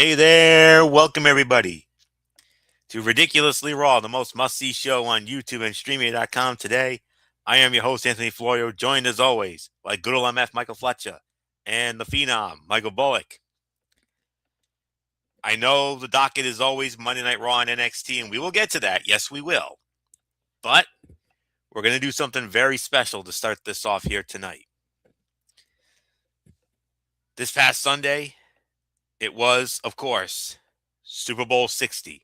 Hey there, welcome everybody to Ridiculously Raw, the most must-see show on YouTube and streaming.com today. I am your host, Anthony Florio, joined as always by good old MF Michael Fletcher and the Phenom, Michael Bullock. I know the docket is always Monday Night Raw and NXT, and we will get to that. Yes, we will. But we're going to do something very special to start this off here tonight. This past Sunday, it was, of course, Super Bowl 60.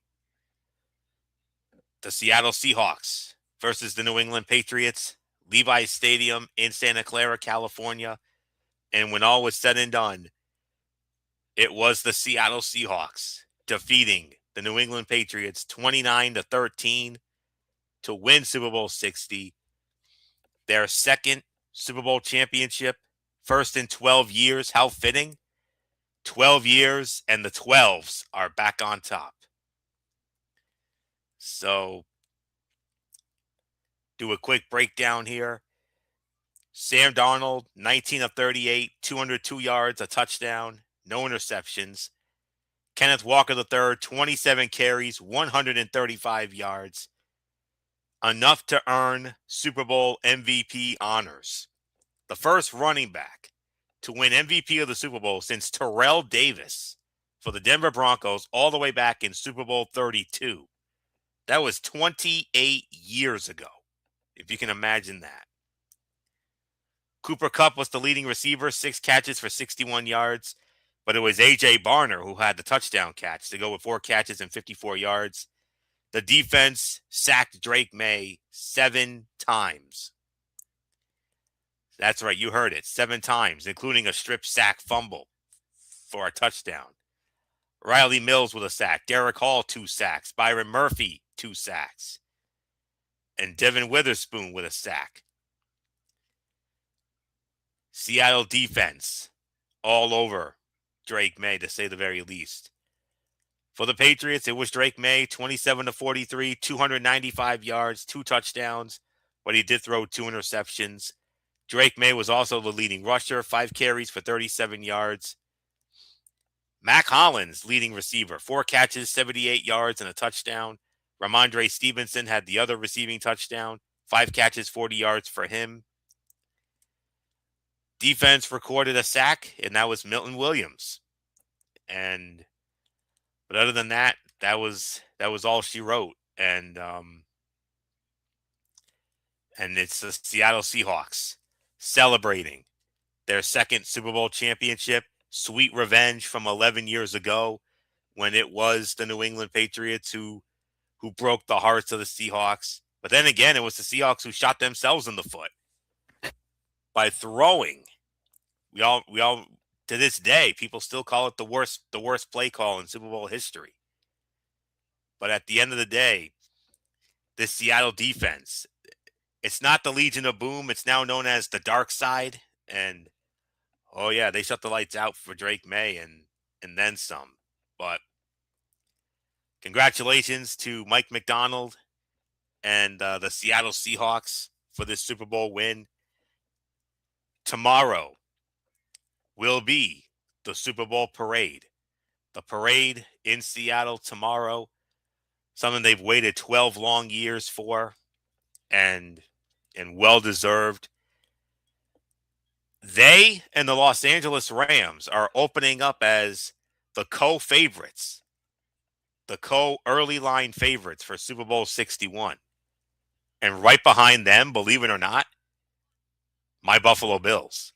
The Seattle Seahawks versus the New England Patriots, Levi's Stadium in Santa Clara, California. And when all was said and done, it was the Seattle Seahawks defeating the New England Patriots 29-13 to win Super Bowl 60, their second Super Bowl championship, first in 12 years. How fitting. 12 years, and the 12s are back on top. So, do a quick breakdown here. Sam Darnold, 19 of 38, 202 yards, a touchdown, no interceptions. Kenneth Walker III, 27 carries, 135 yards. Enough to earn Super Bowl MVP honors. The first running back to win MVP of the Super Bowl since Terrell Davis for the Denver Broncos all the way back in Super Bowl 32. That was 28 years ago, if you can imagine that. Cooper Kupp was the leading receiver, 6 catches for 61 yards, but it was A.J. Barner who had the touchdown catch to go with 4 catches and 54 yards. The defense sacked Drake May 7 times. That's right, you heard it, 7 times, including a strip sack fumble for a touchdown. Riley Mills with a sack, Derek Hall 2 sacks, Byron Murphy 2 sacks, and Devin Witherspoon with a sack. Seattle defense all over Drake May, to say the very least. For the Patriots, it was Drake May, 27-43, 295 yards, 2 touchdowns, but he did throw 2 interceptions. Drake May was also the leading rusher, 5 carries for 37 yards. Mac Hollins, leading receiver, 4 catches, 78 yards, and a touchdown. Ramondre Stevenson had the other receiving touchdown, 5 catches, 40 yards for him. Defense recorded a sack, and that was Milton Williams. But other than that, that was all she wrote. And it's the Seattle Seahawks celebrating their second Super Bowl championship. Sweet revenge from 11 years ago when it was the New England Patriots who broke the hearts of the Seahawks. But then again, it was the Seahawks who shot themselves in the foot by throwing. We all to this day, people still call it the worst play call in Super Bowl history. But at the end of the day, this Seattle defense, it's not the Legion of Boom. It's now known as the Dark Side. And, oh, yeah, they shut the lights out for Drake May and then some. But congratulations to Mike McDonald and the Seattle Seahawks for this Super Bowl win. Tomorrow will be the Super Bowl parade. The parade in Seattle tomorrow, something they've waited 12 long years for, and well-deserved. They and the Los Angeles Rams are opening up as the co-favorites, the co-early line favorites for Super Bowl 61. And right behind them, believe it or not, my Buffalo Bills.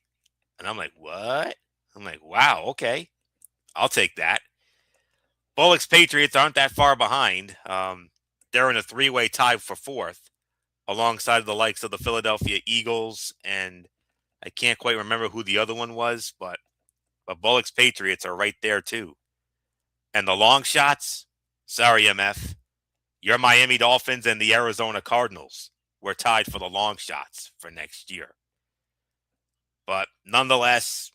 And I'm like, what? I'm like, wow, okay. I'll take that. Bullock's Patriots aren't that far behind. They're in a 3-way tie for 4th, alongside the likes of the Philadelphia Eagles, and I can't quite remember who the other one was, but Bullock's Patriots are right there too. And the long shots, sorry, MF, your Miami Dolphins and the Arizona Cardinals were tied for the long shots for next year. But nonetheless,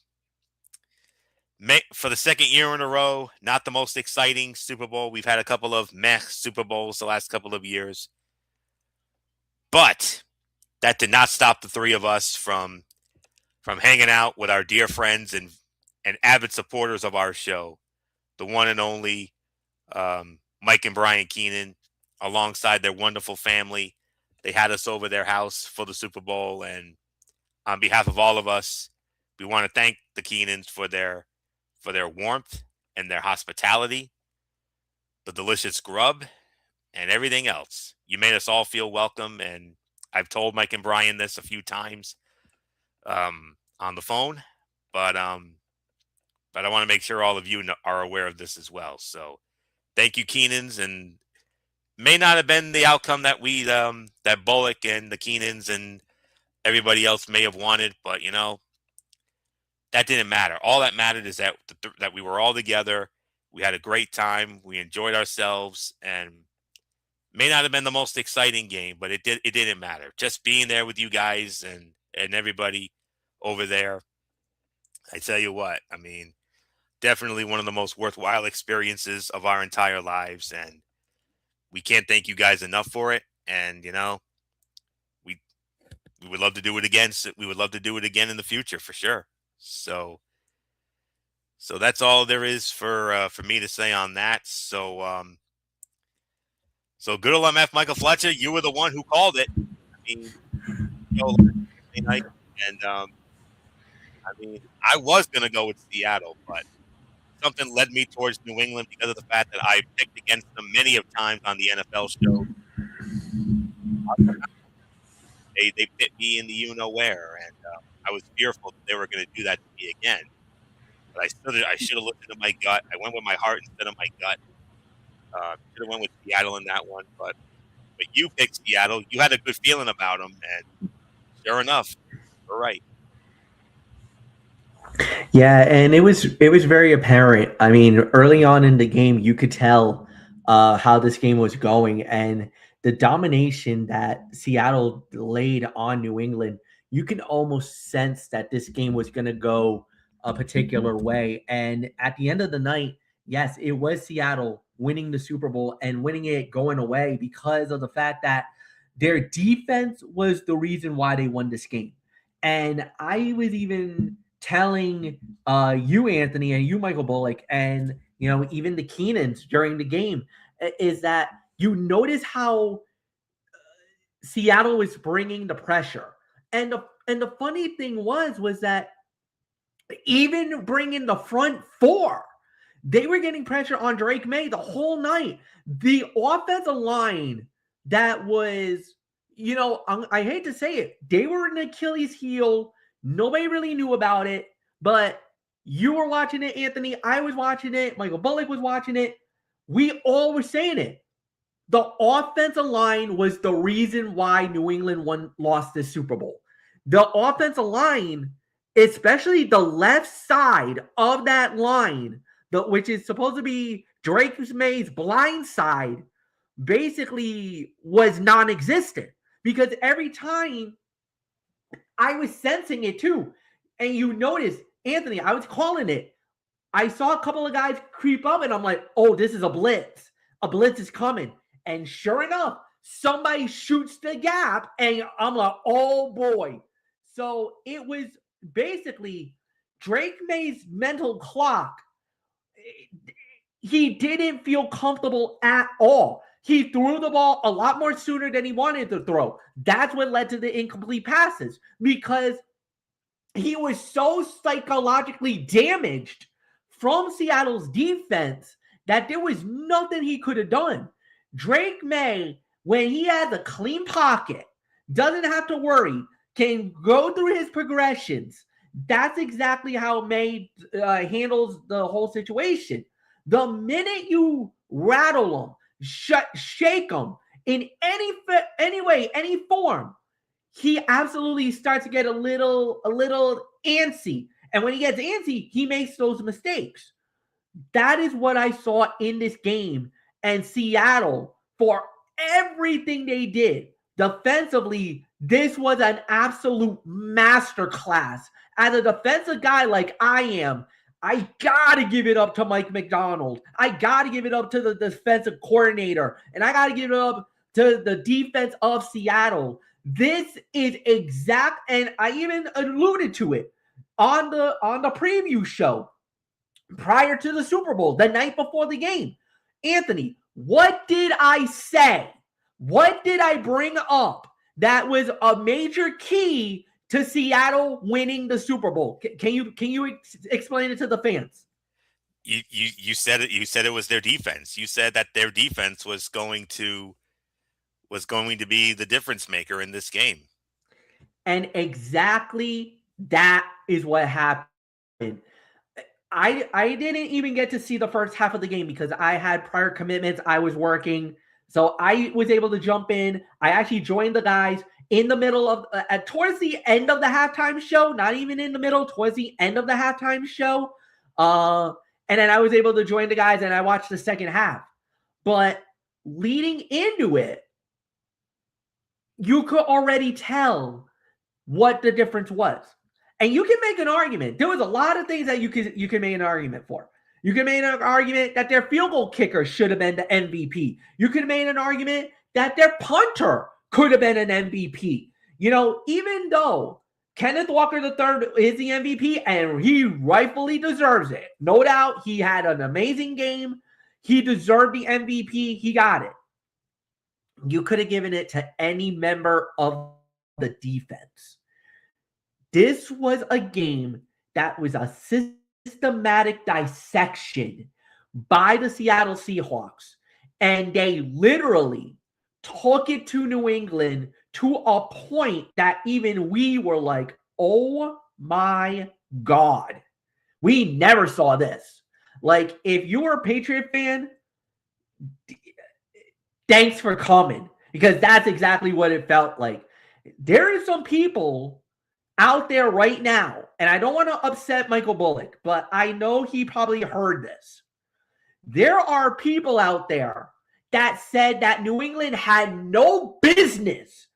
for the second year in a row, not the most exciting Super Bowl. We've had a couple of meh Super Bowls the last couple of years. But that did not stop the three of us from hanging out with our dear friends and avid supporters of our show the one and only Mike and Brian Keenan, alongside their wonderful family. They had us over their house for the Super Bowl, and on behalf of all of us, we want to thank the Keenans for their warmth and their hospitality, the delicious grub, and everything else. You made us all feel welcome, and I've told Mike and Brian this a few times on the phone, but I want to make sure all of you are aware of this as well. So thank you, Keenans, and may not have been the outcome that we that Bullock and the Keenans and everybody else may have wanted, but that didn't matter. All that mattered is that we were all together. We had a great time. We enjoyed ourselves, and may not have been the most exciting game, but it didn't matter. Just being there with you guys and everybody over there. I tell you what, I mean, definitely one of the most worthwhile experiences of our entire lives, and we can't thank you guys enough for it. And we we would love to do it again. We would love to do it again in the future for sure. So that's all there is for me to say on that. So good old MF Michael Fletcher, you were the one who called it. I mean, Thursday night, and I mean, I was gonna go with Seattle, but something led me towards New England because of the fact that I picked against them many of times on the NFL show. They bit me in the you know where, and I was fearful that they were going to do that to me again. But I should have listened to my gut. I went with my heart instead of my gut. Should have went with Seattle in that one, but you picked Seattle. You had a good feeling about them, and sure enough, you're right. Yeah, and it was very apparent. I mean, early on in the game, you could tell how this game was going, and the domination that Seattle laid on New England. You can almost sense that this game was going to go a particular way. And at the end of the night, yes, it was Seattle winning the Super Bowl and winning it going away because of the fact that their defense was the reason why they won this game. And I was even telling you, Anthony, and you, Michael Bullock, and even the Keenans during the game, is that you notice how Seattle was bringing the pressure, and the funny thing was that even bringing the front four, they were getting pressure on Drake May the whole night. The offensive line that was, I hate to say it, they were an Achilles heel. Nobody really knew about it, but you were watching it, Anthony. I was watching it. Michael Bullock was watching it. We all were saying it. The offensive line was the reason why New England lost this Super Bowl. The offensive line, especially the left side of that line, which is supposed to be Drake May's blind side, basically was non-existent. Because every time I was sensing it too. And you notice, Anthony, I was calling it. I saw a couple of guys creep up and I'm like, oh, this is a blitz. A blitz is coming. And sure enough, somebody shoots the gap and I'm like, oh boy. So it was basically Drake May's mental clock. He didn't feel comfortable at all. He threw the ball a lot more sooner than he wanted to throw. That's what led to the incomplete passes, because he was so psychologically damaged from Seattle's defense that there was nothing he could have done. Drake May, when he has a clean pocket, doesn't have to worry, can go through his progressions. That's exactly how May handles the whole situation. The minute you rattle him, shake him in any way, any form, he absolutely starts to get a little antsy. And when he gets antsy, he makes those mistakes. That is what I saw in this game. And Seattle, for everything they did defensively, this was an absolute masterclass. As a defensive guy like I am, I got to give it up to Mike Macdonald. I got to give it up to the defensive coordinator. And I got to give it up to the defense of Seattle. This is exact, and I even alluded to it on the preview show. prior to the Super Bowl, the night before the game. Anthony, what did I say? What did I bring up that was a major key to Seattle winning the Super Bowl? Can you explain it to the fans? You said it. You said it was their defense. You said that their defense was going to be the difference maker in this game. And exactly that is what happened. I didn't even get to see the first half of the game because I had prior commitments. I was working. So I was able to jump in. I actually joined the guys in the middle of towards the end of the halftime show, not even in the middle, towards the end of the halftime show. And then I was able to join the guys and I watched the second half. But leading into it, you could already tell what the difference was. And you can make an argument. There was a lot of things that you can make an argument for. You can make an argument that their field goal kicker should have been the MVP. You could have made an argument that their punter could have been an MVP. You know, even though Kenneth Walker III is the MVP and he rightfully deserves it. No doubt he had an amazing game. He deserved the MVP. He got it. You could have given it to any member of the defense. This was a game that was a systematic dissection by the Seattle Seahawks, and they literally took it to New England to a point that even we were like, oh my God, we never saw this. Like, if you were a Patriot fan, thanks for coming, because that's exactly what it felt like. There are some people out there right now, and I don't want to upset Michael Bullock, but I know he probably heard this. There are people out there that said that New England had no business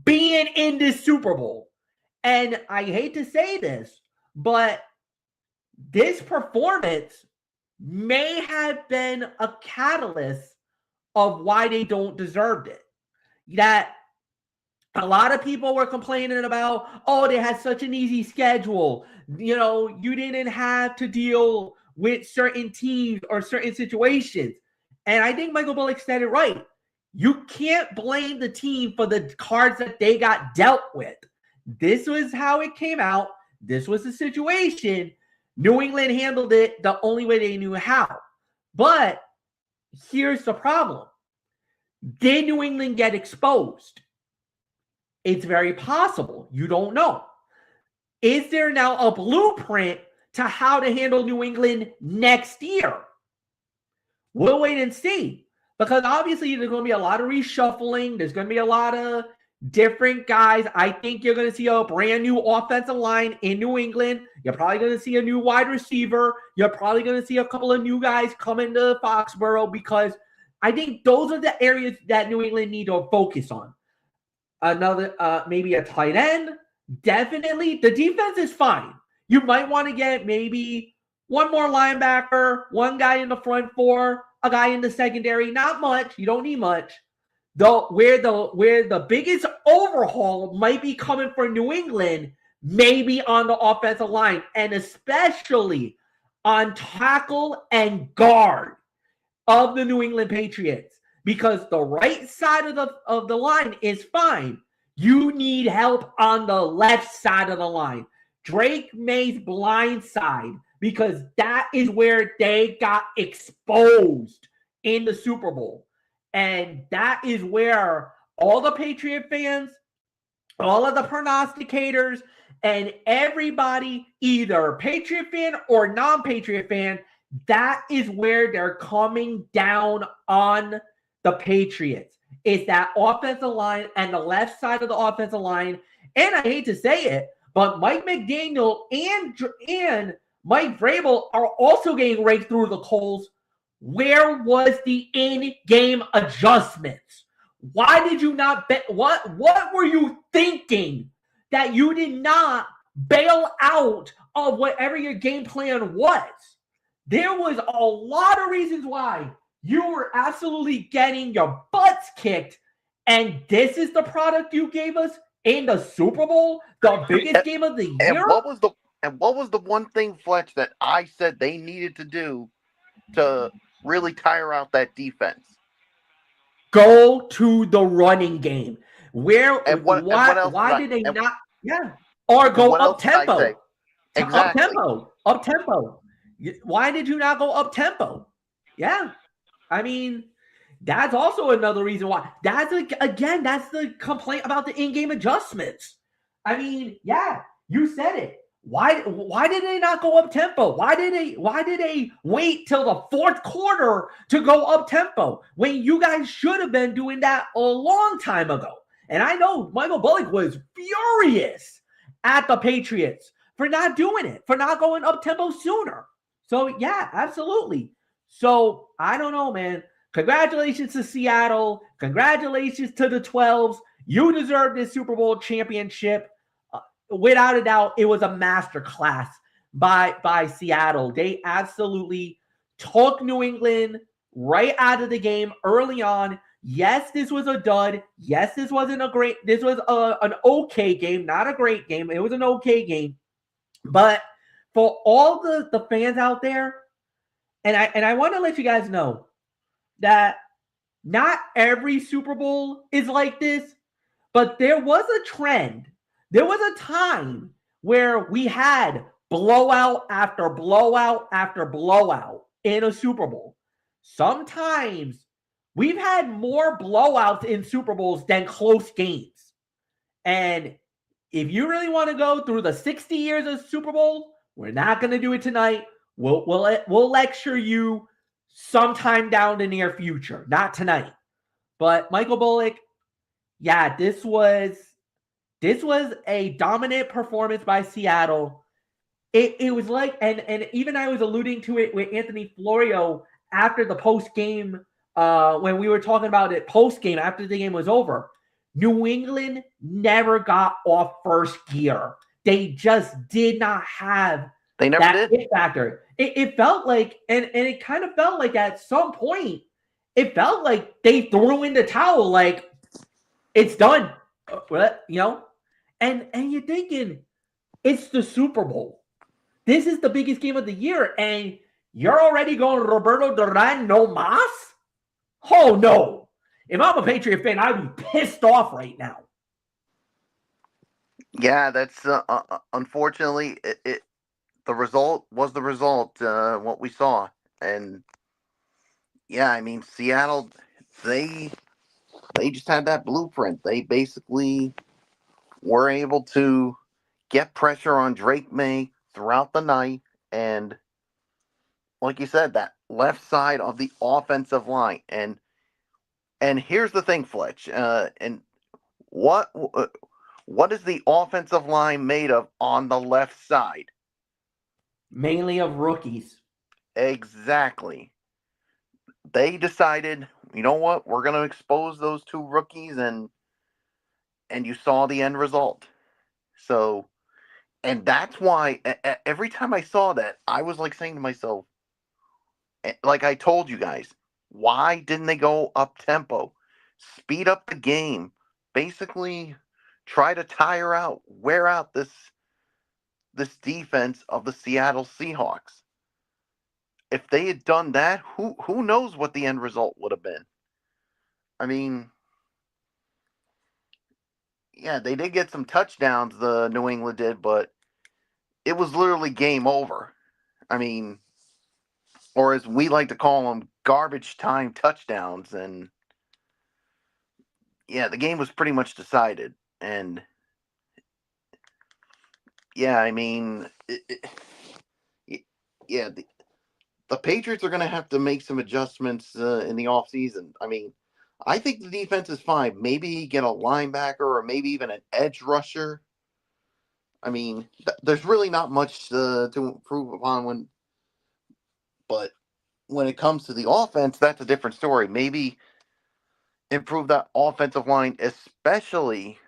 being in this Super Bowl. And I hate to say this, but this performance may have been a catalyst of why they don't deserve it. That a lot of people were complaining about, oh, they had such an easy schedule. You know, you didn't have to deal with certain teams or certain situations. And I think Michael Bullock said it right. You can't blame the team for the cards that they got dealt with. This was how it came out. This was the situation. New England handled it the only way they knew how. But here's the problem. Did New England get exposed? It's very possible. You don't know. Is there now a blueprint to how to handle New England next year? We'll wait and see. Because obviously there's going to be a lot of reshuffling. There's going to be a lot of different guys. I think you're going to see a brand new offensive line in New England. You're probably going to see a new wide receiver. You're probably going to see a couple of new guys come into Foxborough, because I think those are the areas that New England need to focus on. Another, maybe a tight end. Definitely. The defense is fine. You might want to get maybe one more linebacker, one guy in the front four, a guy in the secondary. Not much. You don't need much. Though where the biggest overhaul might be coming for New England, maybe on the offensive line, and especially on tackle and guard of the New England Patriots. Because the right side of the line is fine. You need help on the left side of the line. Drake May's blind side, because that is where they got exposed in the Super Bowl. And that is where all the Patriot fans, all of the prognosticators, and everybody, either Patriot fan or non-Patriot fan, that is where they're coming down on the Patriots. Is that offensive line and the left side of the offensive line. And I hate to say it, but Mike McDaniel and Mike Vrabel are also getting raked through the coals. Where was the in-game adjustments? Why did you not bet? What were you thinking that you did not bail out of whatever your game plan was? There was a lot of reasons why you were absolutely getting your butts kicked, and this is the product you gave us in the Super Bowl, the biggest game of the year. And what was And what was the one thing, Fletch, that I said they needed to do to really tire out that defense? Go to the running game. Where? And what else did Why I? did they not? Yeah. Or And go what else up did I say? tempo. Up Exactly. tempo. Up tempo. Why did you not go up tempo? Yeah. I mean, that's also another reason why. That's again, that's the complaint about the in-game adjustments. I mean, yeah, you said it. Why did they not go up tempo? Why did they wait till the fourth quarter to go up tempo when you guys should have been doing that a long time ago? And I know Michael Bullock was furious at the Patriots for not doing it, for not going up tempo sooner. So yeah, absolutely. So I don't know, man. Congratulations to Seattle. Congratulations to the 12s. You deserve this Super Bowl championship. Without a doubt, it was a masterclass by Seattle. They absolutely took New England right out of the game early on. Yes, this was a dud. Yes, this wasn't a great. This was an okay game, not a great game. It was an okay game. But for all the fans out there, and I want to let you guys know that not every Super Bowl is like this, but there was a trend. There was a time where we had blowout after blowout after blowout in a Super Bowl. Sometimes we've had more blowouts in Super Bowls than close games. And if you really want to go through the 60 years of Super Bowl, we're not going to do it tonight. We'll lecture you sometime down the near future, not tonight. But Michael Bullock, yeah, this was a dominant performance by Seattle. It was like, and even I was alluding to it with Anthony Florio after the post game, when we were talking about it post game after the game was over. New England never got off first gear. They just did not have They never that did. hit factor. It felt like, and it kind of felt like at some point, it felt like they threw in the towel, like it's done. You know, and you're thinking it's the Super Bowl. This is the biggest game of the year, and you're already going Roberto Duran no mas? Oh no! If I'm a Patriot fan, I'd be pissed off right now. Yeah, that's unfortunately the result was the result. What we saw, and yeah, I mean Seattle, they just had that blueprint. They basically were able to get pressure on Drake May throughout the night, and like you said, that left side of the offensive line, and here's the thing, Fletch, and what what is the offensive line made of on the left side? Mainly of rookies. Exactly. They decided, you know what, we're going to expose those two rookies, and you saw the end result. So, and that's why every time I saw that, I was like saying to myself, like I told you guys, why didn't they go up tempo, speed up the game, basically try to wear out this defense of the Seattle Seahawks? If they had done that, who knows what the end result would have been? I mean, yeah, they did get some touchdowns, the New England did, but it was literally game over. I mean, or as we like to call them, garbage time touchdowns. And yeah, the game was pretty much decided. And yeah, I mean, yeah, the Patriots are going to have to make some adjustments in the offseason. I mean, I think the defense is fine. Maybe get a linebacker or maybe even an edge rusher. I mean, there's really not much to improve upon but when it comes to the offense, that's a different story. Maybe improve that offensive line, especially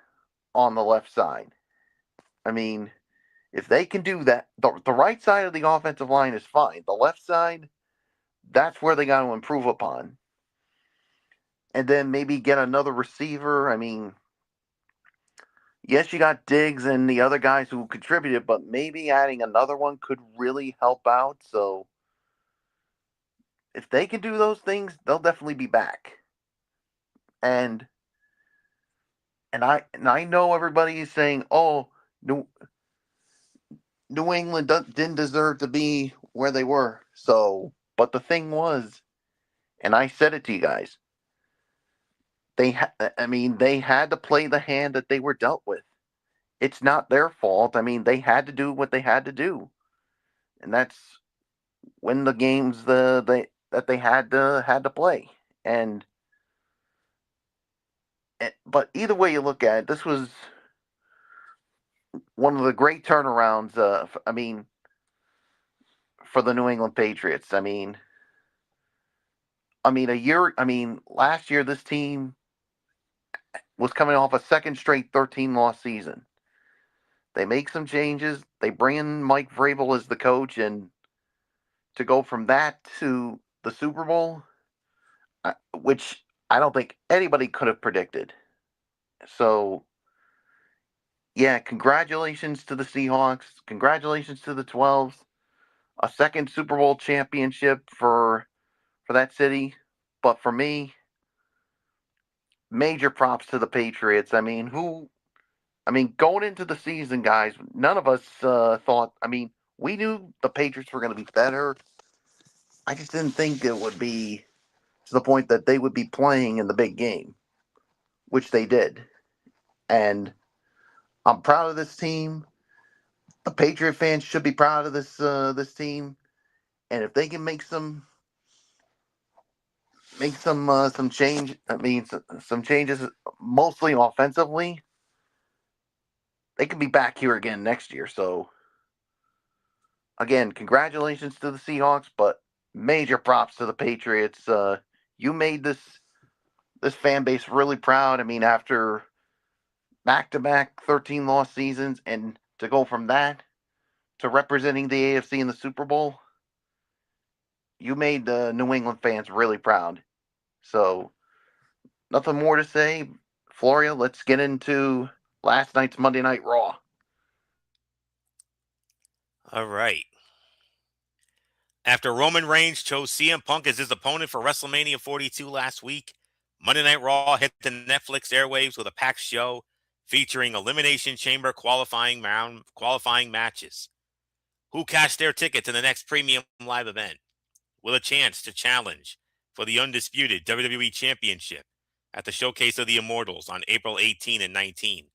on the left side. I mean, if they can do that, the right side of the offensive line is fine. The left side, that's where they got to improve upon. And then maybe get another receiver. I mean, yes, you got Diggs and the other guys who contributed, but maybe adding another one could really help out. So if they can do those things, they'll definitely be back. And I know everybody is saying, "Oh, New England didn't deserve to be where they were." So, but the thing was, and I said it to you guys, they had to play the hand that they were dealt with. It's not their fault. I mean, they had to do what they had to do, and that's win the games that they had to play. And but either way you look at it, this was one of the great turnarounds. I mean, for the New England Patriots. Last year this team was coming off a second straight 13-loss season. They make some changes. They bring in Mike Vrabel as the coach, and to go from that to the Super Bowl, which I don't think anybody could have predicted. So, yeah, congratulations to the Seahawks. Congratulations to the 12s. A second Super Bowl championship for that city. But for me, major props to the Patriots. Going into the season, guys, none of us thought. We knew the Patriots were going to be better. I just didn't think it would be to the point that they would be playing in the big game, which they did. And I'm proud of this team. The Patriot fans should be proud of this team. And if they can make some change, some changes, mostly offensively, they could be back here again next year. So again, congratulations to the Seahawks, but major props to the Patriots. You made this fan base really proud. After back-to-back 13-loss seasons, and to go from that to representing the AFC in the Super Bowl, you made the New England fans really proud. So nothing more to say. Floria, let's get into last night's Monday Night Raw. All right. After Roman Reigns chose CM Punk as his opponent for WrestleMania 42 last week, Monday Night Raw hit the Netflix airwaves with a packed show featuring Elimination Chamber qualifying matches. Who cashed their ticket to the next premium live event with a chance to challenge for the undisputed WWE Championship at the Showcase of the Immortals on April 18 and 19.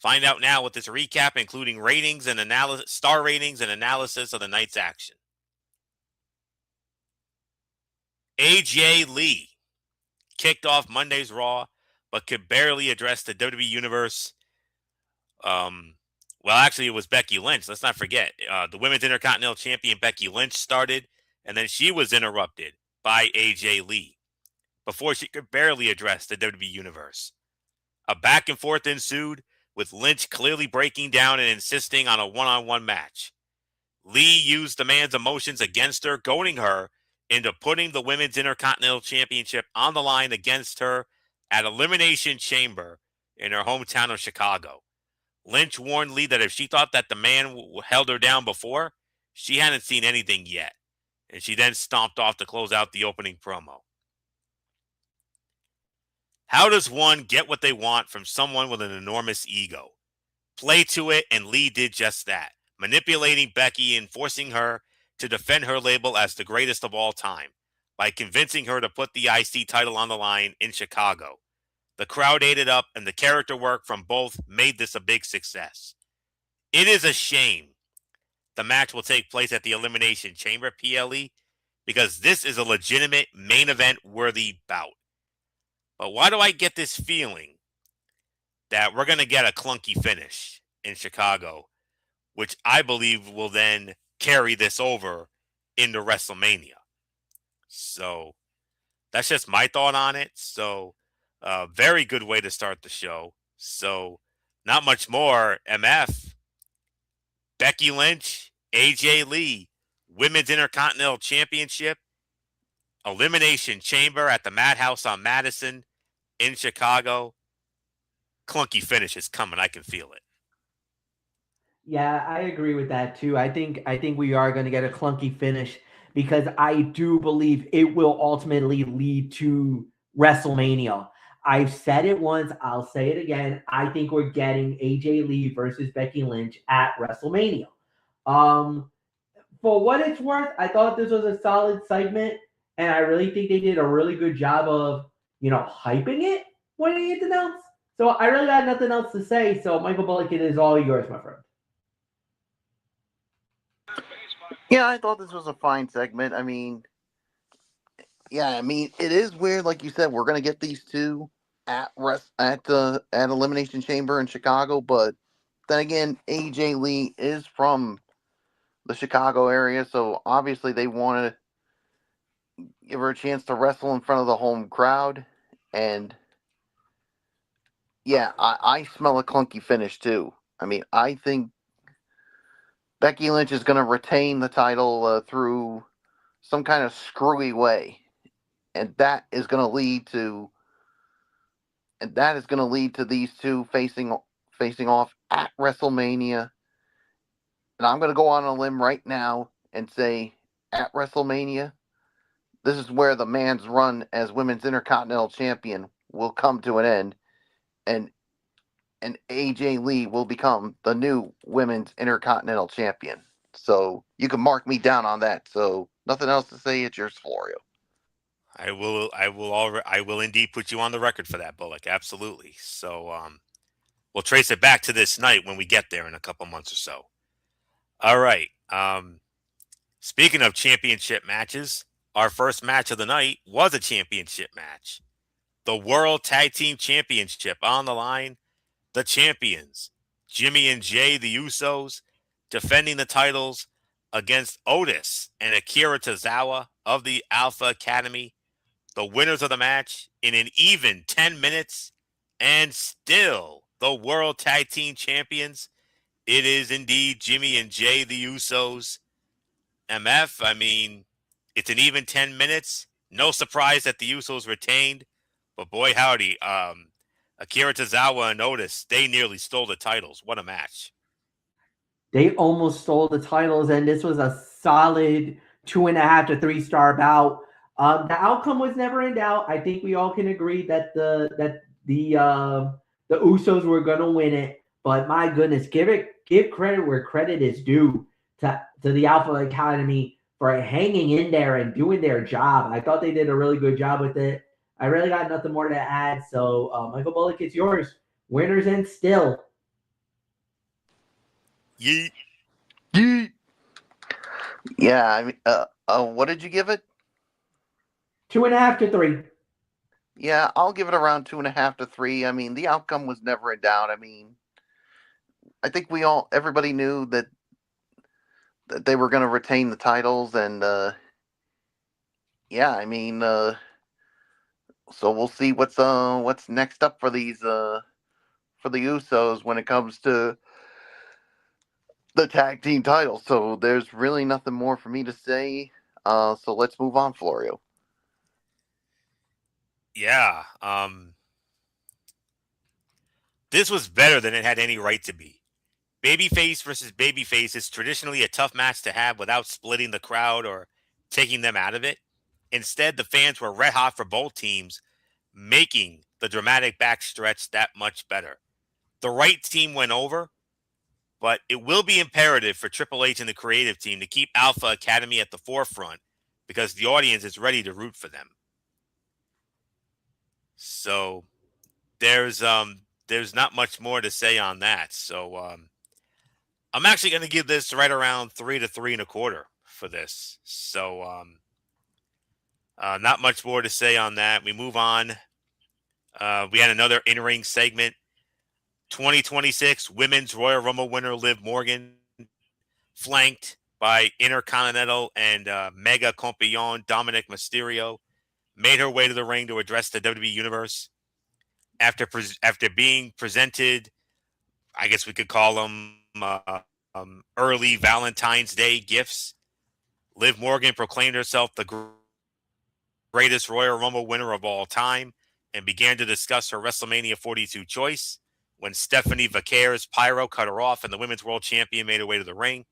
Find out now with this recap, including ratings and star ratings and analysis of the night's action. AJ Lee kicked off Monday's Raw, but could barely address the WWE Universe. Actually, it was Becky Lynch. Let's not forget. The Women's Intercontinental Champion Becky Lynch started, and then she was interrupted by AJ Lee before she could barely address the WWE Universe. A back and forth ensued, with Lynch clearly breaking down and insisting on a one-on-one match. Lee used the man's emotions against her, goading her into putting the Women's Intercontinental Championship on the line against her at Elimination Chamber in her hometown of Chicago. Lynch warned Lee that if she thought that the man held her down before, she hadn't seen anything yet, and she then stomped off to close out the opening promo. How does one get what they want from someone with an enormous ego? Play to it, and Lee did just that, manipulating Becky and forcing her to defend her label as the greatest of all time by convincing her to put the IC title on the line in Chicago. The crowd ate it up, and the character work from both made this a big success. It is a shame the match will take place at the Elimination Chamber, PLE, because this is a legitimate main event worthy bout. But why do I get this feeling that we're going to get a clunky finish in Chicago, which I believe will then carry this over into WrestleMania? So that's just my thought on it. So very good way to start the show. So not much more. MF, Becky Lynch, AJ Lee, Women's Intercontinental Championship, Elimination Chamber at the Madhouse on Madison in Chicago. clunky finish is coming. I can feel it. Yeah, I agree with that too. I think we are going to get a clunky finish because I do believe it will ultimately lead to WrestleMania. I've said it once, I'll say it again. I think we're getting AJ Lee versus Becky Lynch at WrestleMania. Um, for what it's worth, I thought this was a solid segment, and I really think they did a really good job of, hyping it when it gets announced. So I really got nothing else to say. So Michael Bullock, it is all yours, my friend. Yeah, I thought this was a fine segment. I mean, it is weird, like you said, we're gonna get these two at Elimination Chamber in Chicago, but then again, AJ Lee is from the Chicago area, so obviously they want to give her a chance to wrestle in front of the home crowd, and yeah, I smell a clunky finish too. I mean, I think Becky Lynch is going to retain the title through some kind of screwy way, and that is going to lead to these two facing off at WrestleMania. And I'm going to go on a limb right now and say at WrestleMania, this is where the man's run as Women's Intercontinental Champion will come to an end, and AJ Lee will become the new Women's Intercontinental Champion. So you can mark me down on that. So nothing else to say. It's yours, Florio. I will indeed put you on the record for that, Bullock. Absolutely. So we'll trace it back to this night when we get there in a couple months or so. All right. Speaking of championship matches, our first match of the night was a championship match. The World Tag Team Championship on the line. The champions, Jimmy and Jay, the Usos, defending the titles against Otis and Akira Tozawa of the Alpha Academy. The winners of the match in an even 10 minutes, and still the World Tag Team Champions. It is indeed Jimmy and Jay, the Usos. MF, I mean, it's an even 10 minutes. No surprise that the Usos retained, but boy, howdy, Akira Tozawa and Otis, they nearly stole the titles. What a match. They almost stole the titles, and this was a solid 2.5 to 3 star bout. The outcome was never in doubt. I think we all can agree that the Usos were going to win it. But my goodness, give credit where credit is due to the Alpha Academy for hanging in there and doing their job. I thought they did a really good job with it. I really got nothing more to add. So, Michael Bullock, it's yours. Winners and still. Yeet. Yeet. Yeah, I mean, what did you give it? 2.5 to 3. Yeah, I'll give it around 2.5 to 3. I mean, the outcome was never in doubt. I mean, I think everybody knew that they were going to retain the titles, and yeah, I mean, so we'll see what's next up for these for the Usos when it comes to the tag team titles. So there's really nothing more for me to say. So let's move on, Florio. Yeah. This was better than it had any right to be. Babyface versus babyface is traditionally a tough match to have without splitting the crowd or taking them out of it. Instead, the fans were red hot for both teams, making the dramatic backstretch that much better. The right team went over, but it will be imperative for Triple H and the creative team to keep Alpha Academy at the forefront because the audience is ready to root for them. So there's not much more to say on that. So I'm actually going to give this right around 3 to 3.25 for this. So not much more to say on that. We move on. We had another in-ring segment. 2026 Women's Royal Rumble winner Liv Morgan, flanked by Intercontinental and Mega Campeon Dominic Mysterio, made her way to the ring to address the WWE Universe. After being presented, I guess we could call them early Valentine's Day gifts, Liv Morgan proclaimed herself the greatest Royal Rumble winner of all time and began to discuss her WrestleMania 42 choice. when Stephanie Vaquer's pyro cut her off and the women's world champion made her way to the ring.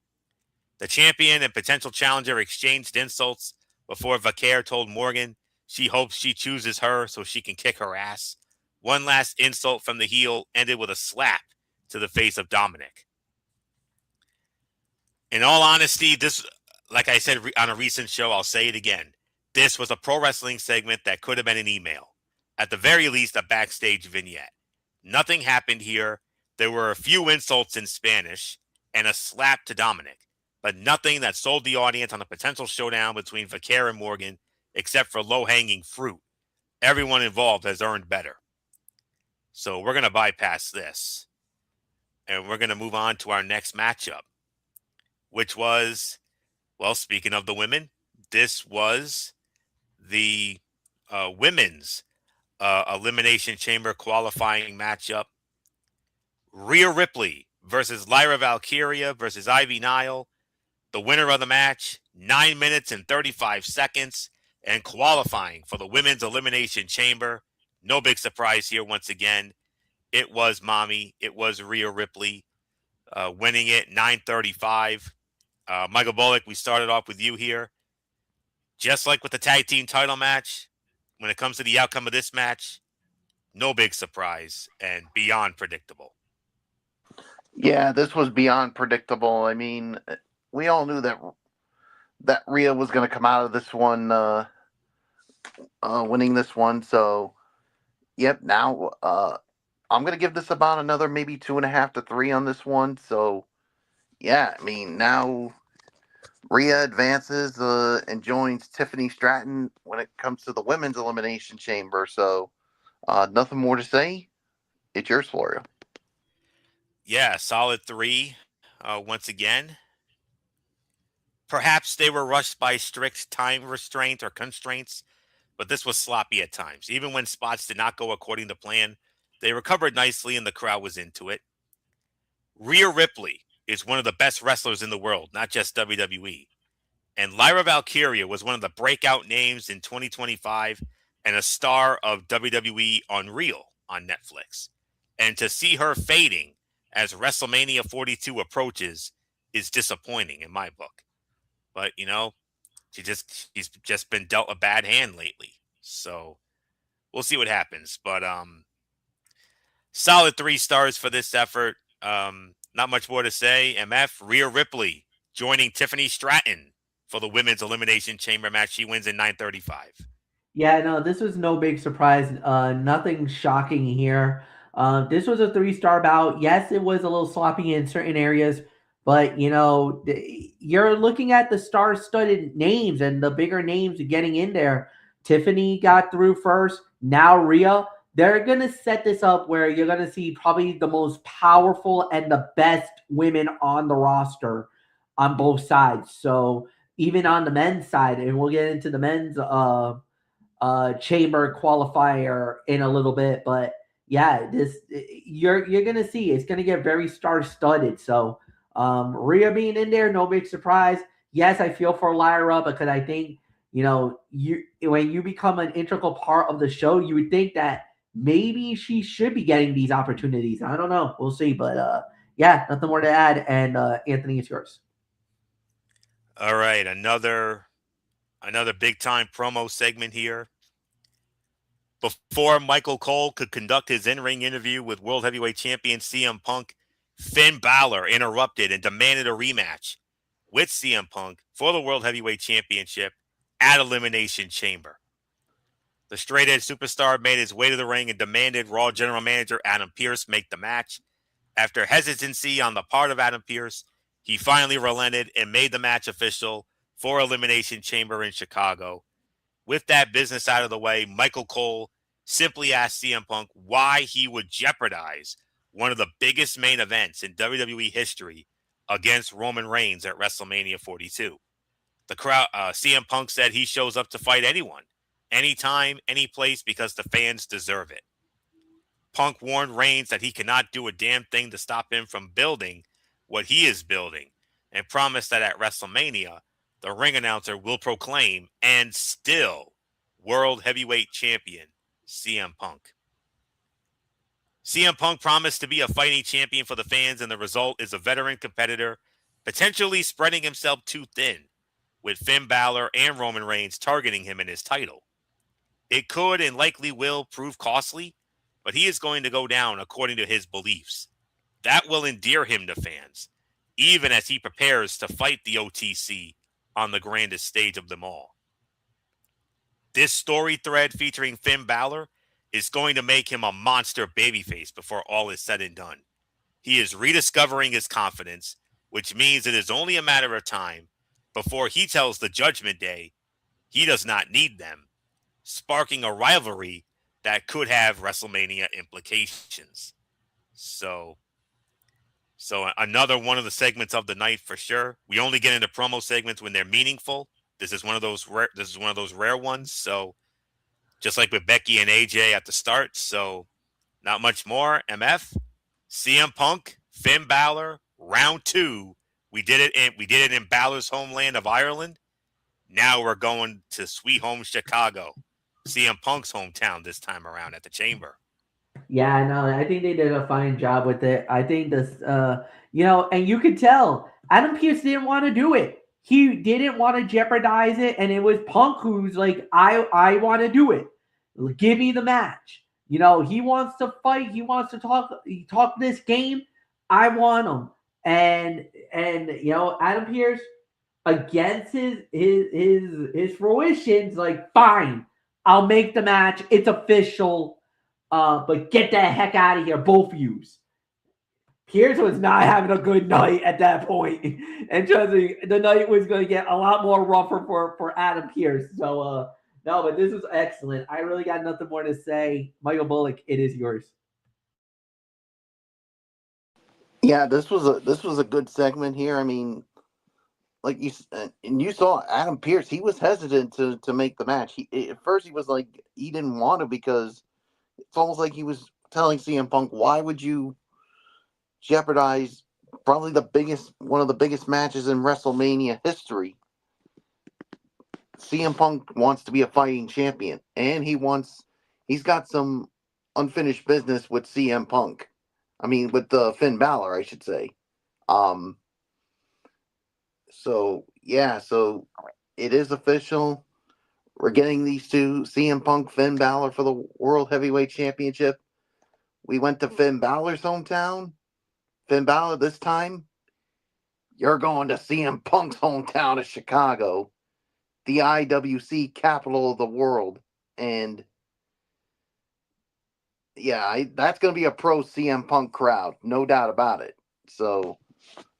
The champion and potential challenger exchanged insults before Vaquer told Morgan she hopes she chooses her so she can kick her ass. One last insult from the heel ended with a slap to the face of Dominic. In all honesty, this, like I said on a recent show, I'll say it again. This was a pro wrestling segment that could have been an email. At the very least, a backstage vignette. Nothing happened here. There were a few insults in Spanish and a slap to Dominic, but nothing that sold the audience on a potential showdown between Vaquer and Morgan, except for low-hanging fruit. Everyone involved has earned better. So we're going to bypass this, and we're going to move on to our next matchup, which was, well, speaking of the women, this was the women's Elimination Chamber qualifying matchup. Rhea Ripley versus Lyra Valkyria versus Ivy Nile. The winner of the match, 9 minutes and 35 seconds, and qualifying for the Women's Elimination Chamber. No big surprise here once again. It was Mommy. It was Rhea Ripley winning it, 9:35. Michael Bullock, we started off with you here. Just like with the tag team title match, when it comes to the outcome of this match, no big surprise and beyond predictable. Yeah, this was beyond predictable. I mean, we all knew that Rhea was going to come out of this one winning this one. So, yep, now I'm going to give this about another maybe 2.5 to 3 on this one. So, yeah, I mean, now Rhea advances and joins Tiffany Stratton when it comes to the Women's Elimination Chamber. So, nothing more to say. It's yours, Florio. Yeah, solid 3 once again. Perhaps they were rushed by strict time restraint or constraints, but this was sloppy at times. Even when spots did not go according to plan, they recovered nicely and the crowd was into it. Rhea Ripley is one of the best wrestlers in the world, not just WWE. And Lyra Valkyria was one of the breakout names in 2025 and a star of WWE Unreal on Netflix. And to see her fading as WrestleMania 42 approaches is disappointing in my book. But, you know, she's just been dealt a bad hand lately. So we'll see what happens. But solid 3 stars for this effort. Not much more to say. MF, Rhea Ripley joining Tiffany Stratton for the Women's Elimination Chamber match. She wins in 9:35. Yeah, no, this was no big surprise. Nothing shocking here. This was a 3-star bout. Yes, it was a little sloppy in certain areas, but you know, you're looking at the star-studded names and the bigger names getting in there. Tiffany got through first. Now Rhea. They're gonna set this up where you're gonna see probably the most powerful and the best women on the roster on both sides. So even on the men's side, and we'll get into the men's chamber qualifier in a little bit, but yeah, this you're gonna see it's gonna get very star studded. So Rhea being in there, no big surprise. Yes, I feel for Lyra because I think, you know, when you become an integral part of the show, you would think that maybe she should be getting these opportunities. I don't know, we'll see, but yeah, nothing more to add. And Anthony, it's yours. All right, another big time promo segment here. Before Michael Cole could conduct his in-ring interview with World Heavyweight Champion CM Punk, Finn Balor interrupted and demanded a rematch with CM Punk for the World Heavyweight Championship at Elimination Chamber. The straight-edge superstar made his way to the ring and demanded Raw General Manager Adam Pearce make the match. After hesitancy on the part of Adam Pearce, he finally relented and made the match official for Elimination Chamber in Chicago. With that business out of the way, Michael Cole simply asked CM Punk why he would jeopardize one of the biggest main events in WWE history against Roman Reigns at WrestleMania 42. The crowd, CM Punk said he shows up to fight anyone, anytime, any place, because the fans deserve it. Punk warned Reigns that he cannot do a damn thing to stop him from building what he is building, and promised that at WrestleMania, the ring announcer will proclaim and still World Heavyweight Champion CM Punk. CM Punk promised to be a fighting champion for the fans, and the result is a veteran competitor potentially spreading himself too thin, with Finn Balor and Roman Reigns targeting him in his title. It could and likely will prove costly, but he is going to go down according to his beliefs. That will endear him to fans, even as he prepares to fight the OTC on the grandest stage of them all. This story thread featuring Finn Balor is going to make him a monster babyface before all is said and done. He is rediscovering his confidence, which means it is only a matter of time before he tells the Judgment Day he does not need them, sparking a rivalry that could have WrestleMania implications. So another one of the segments of the night for sure. We only get into promo segments when they're meaningful. This is one of those rare ones. So just like with Becky and AJ at the start. So not much more. MF, CM Punk, Finn Balor, round 2. We did it in Balor's homeland of Ireland. Now we're going to sweet home Chicago, CM Punk's hometown this time around at the Chamber. Yeah, no, I think they did a fine job with it. I think this, and you could tell Adam Pearce didn't want to do it. He didn't want to jeopardize it, and it was Punk who's like, I want to do it. Give me the match. He wants to fight. He wants to talk this game. I want him. And Adam Pearce, against his fruitions, like, fine, I'll make the match. It's official. But get the heck out of here, both of yous. Pearce was not having a good night at that point. And trust me, the night was going to get a lot more rougher for Adam Pearce. So, no, but this was excellent. I really got nothing more to say. Michael Bullock, it is yours. Yeah, this was a good segment here. I mean, like you saw Adam Pearce, he was hesitant to make the match. At first he was like, he didn't want to, because it's almost like he was telling CM Punk, why would you jeopardize probably one of the biggest matches in WrestleMania history? CM Punk wants to be a fighting champion, and he's got some unfinished business with CM Punk. I mean, with Finn Balor, I should say. So it is official. We're getting these two, CM Punk, Finn Balor, for the World Heavyweight Championship. We went to Finn Balor's hometown. Finn Balor, this time, you're going to CM Punk's hometown of Chicago, the IWC capital of the world. And yeah, that's going to be a pro CM Punk crowd, no doubt about it. So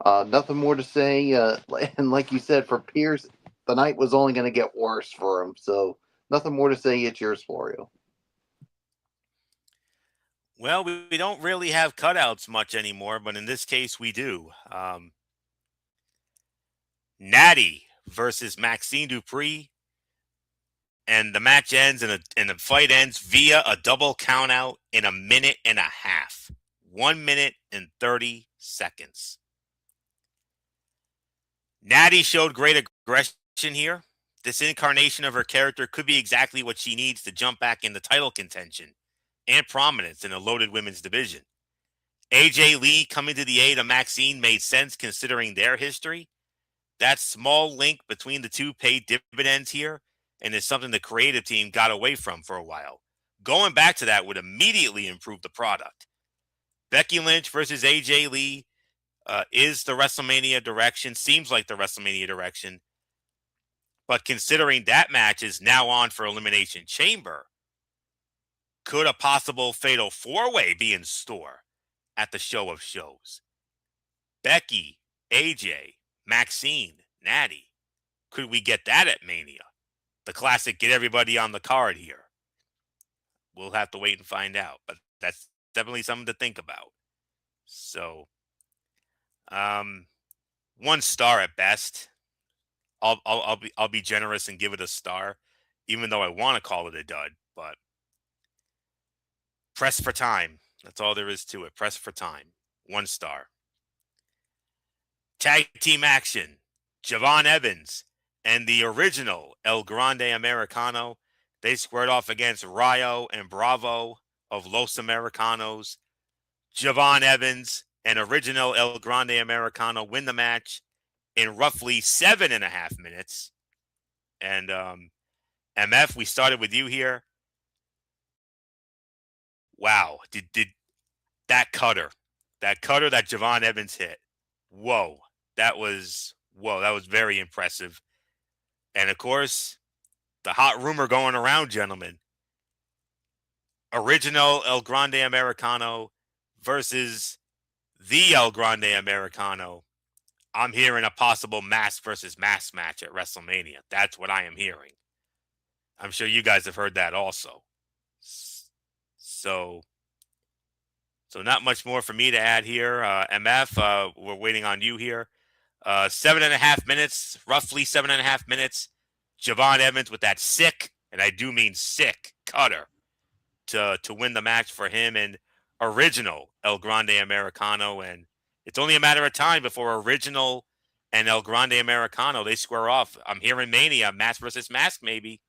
nothing more to say. And like you said, for Pearce, the night was only going to get worse for him. So nothing more to say. It's yours, Florio. Well, we don't really have cutouts much anymore, but in this case, we do. Natty versus Maxine Dupree, and the match ends and the fight ends via a double countout in 1.5 minutes. 1 minute and 30 seconds. Natty showed great aggression here. This incarnation of her character could be exactly what she needs to jump back into title contention and prominence in a loaded women's division. AJ Lee coming to the aid of Maxine made sense considering their history. That small link between the two paid dividends here, and is something the creative team got away from for a while. Going back to that would immediately improve the product. Becky Lynch versus AJ Lee is the WrestleMania direction, seems like the WrestleMania direction. But considering that match is now on for Elimination Chamber, could a possible fatal 4-way be in store at the show of shows? Becky, AJ, Maxine, Natty. Could we get that at Mania? The classic get everybody on the card here. We'll have to wait and find out, but that's definitely something to think about. So, 1 star at best. I'll be generous and give it a star, even though I want to call it a dud, but press for time. That's all there is to it. Press for time. 1 star. Tag team action. Javon Evans and the original El Grande Americano. They squared off against Rayo and Bravo of Los Americanos. Javon Evans and original El Grande Americano win the match in roughly 7.5 minutes. And MF, we started with you here. Wow, did that cutter that Javon Evans hit? That was very impressive. And of course, the hot rumor going around, gentlemen. Original El Grande Americano versus the El Grande Americano. I'm hearing a possible mask versus mask match at WrestleMania. That's what I am hearing. I'm sure you guys have heard that also. So not much more for me to add here. MF, we're waiting on you here. 7.5 minutes, roughly 7.5 minutes. Javon Evans with that sick, and I do mean sick, cutter to win the match for him and original El Grande Americano. And it's only a matter of time before original and El Grande Americano, they square off. I'm hearing Mania, mask versus mask, maybe.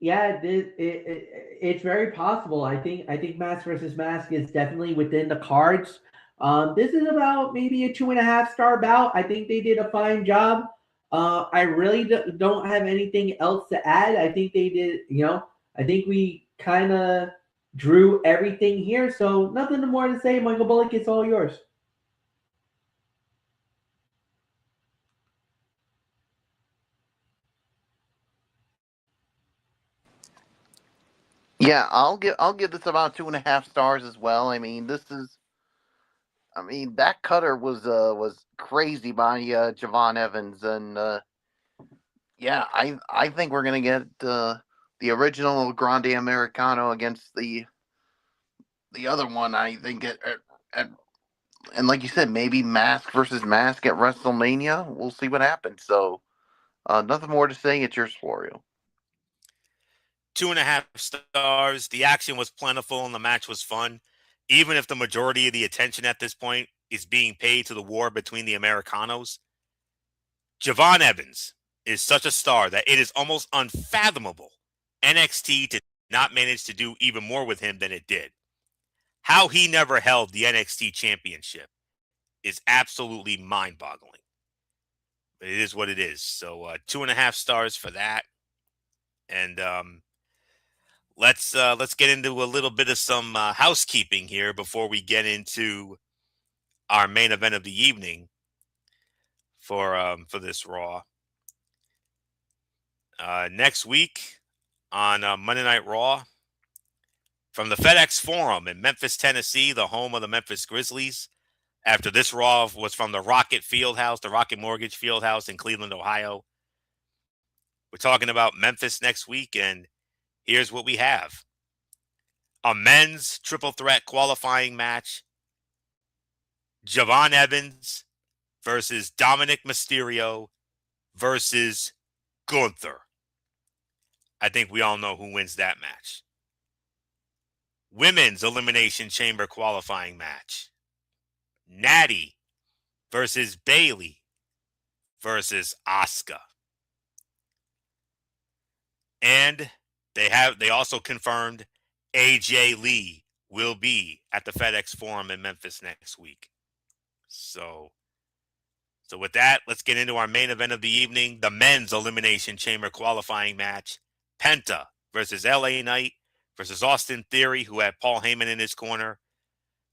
Yeah, it's very possible. I think mask versus mask is definitely within the cards. This is about maybe a 2.5-star bout. I think they did a fine job. I really don't have anything else to add. I think they did, I think we kind of drew everything here. So nothing more to say. Michael Bullock, it's all yours. Yeah, I'll give this about 2.5 stars as well. I mean, that cutter was crazy by Javon Evans, and yeah, I think we're gonna get the original Grande Americano against the other one. I think and like you said, maybe mask versus mask at WrestleMania. We'll see what happens. So, nothing more to say. It's yours, Florio. 2.5 stars. The action was plentiful and the match was fun. Even if the majority of the attention at this point is being paid to the war between the Americanos, Javon Evans is such a star that it is almost unfathomable NXT to not manage to do even more with him than it did. How he never held the NXT championship is absolutely mind-boggling. But it is what it is. So 2.5 stars for that. And let's get into a little bit of some housekeeping here before we get into our main event of the evening for this Raw. Next week on Monday Night Raw, from the FedEx Forum in Memphis, Tennessee, the home of the Memphis Grizzlies. After this Raw was from the Rocket Fieldhouse, the Rocket Mortgage Fieldhouse in Cleveland, Ohio. We're talking about Memphis next week, and here's what we have. A men's triple threat qualifying match. Javon Evans versus Dominic Mysterio versus Gunther. I think we all know who wins that match. Women's Elimination Chamber qualifying match. Natty versus Bayley versus Asuka. And they also confirmed AJ Lee will be at the FedEx Forum in Memphis next week. So with that, let's get into our main event of the evening, the men's Elimination Chamber qualifying match. Penta versus LA Knight versus Austin Theory, who had Paul Heyman in his corner.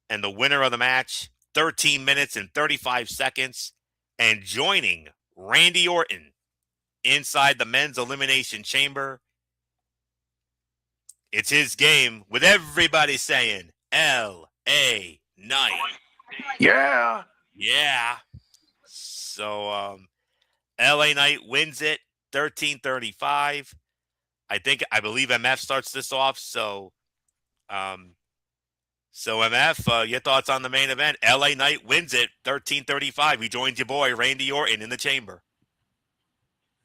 And the winner of the match, 13 minutes and 35 seconds, and joining Randy Orton inside the men's Elimination Chamber. It's his game with everybody saying L.A. Knight. Yeah. Yeah. So L.A. Knight wins it 13-35. I believe MF starts this off. So MF, your thoughts on the main event? L.A. Knight wins it 13-35. He joins your boy Randy Orton in the chamber.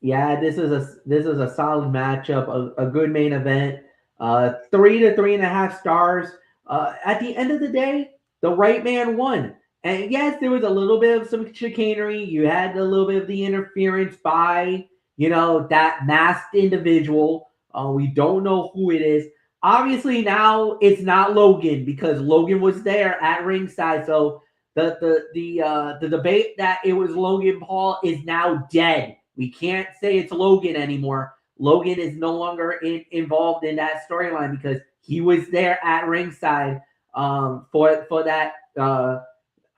Yeah, this is a solid matchup, a good main event. 3 to 3.5 stars. At the end of the day, the right man won. And yes, there was a little bit of some chicanery. You had a little bit of the interference by, that masked individual. We don't know who it is, obviously now it's not Logan because Logan was there at ringside. So the debate that it was Logan Paul is now dead. We can't say it's Logan anymore. Logan is no longer involved in that storyline because he was there at ringside for that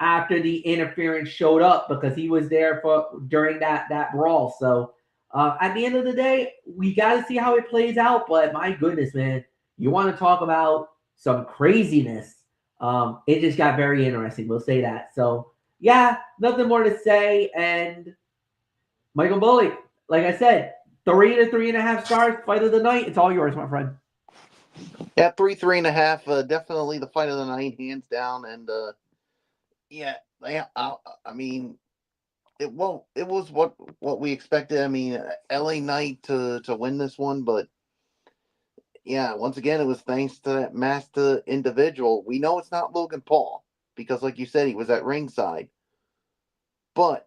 after the interference showed up because he was there for during that brawl. So at the end of the day, we got to see how it plays out. But my goodness, man, you want to talk about some craziness? It just got very interesting. We'll say that. So yeah, nothing more to say. And Michael Bullock, like I said, 3 to 3.5 stars. Fight of the night. It's all yours, my friend. Yeah, 3.5. Definitely the fight of the night, hands down. And yeah, I mean, it was what we expected. I mean, LA Knight to win this one, but yeah, once again, it was thanks to that master individual. We know it's not Logan Paul because, like you said, he was at ringside. But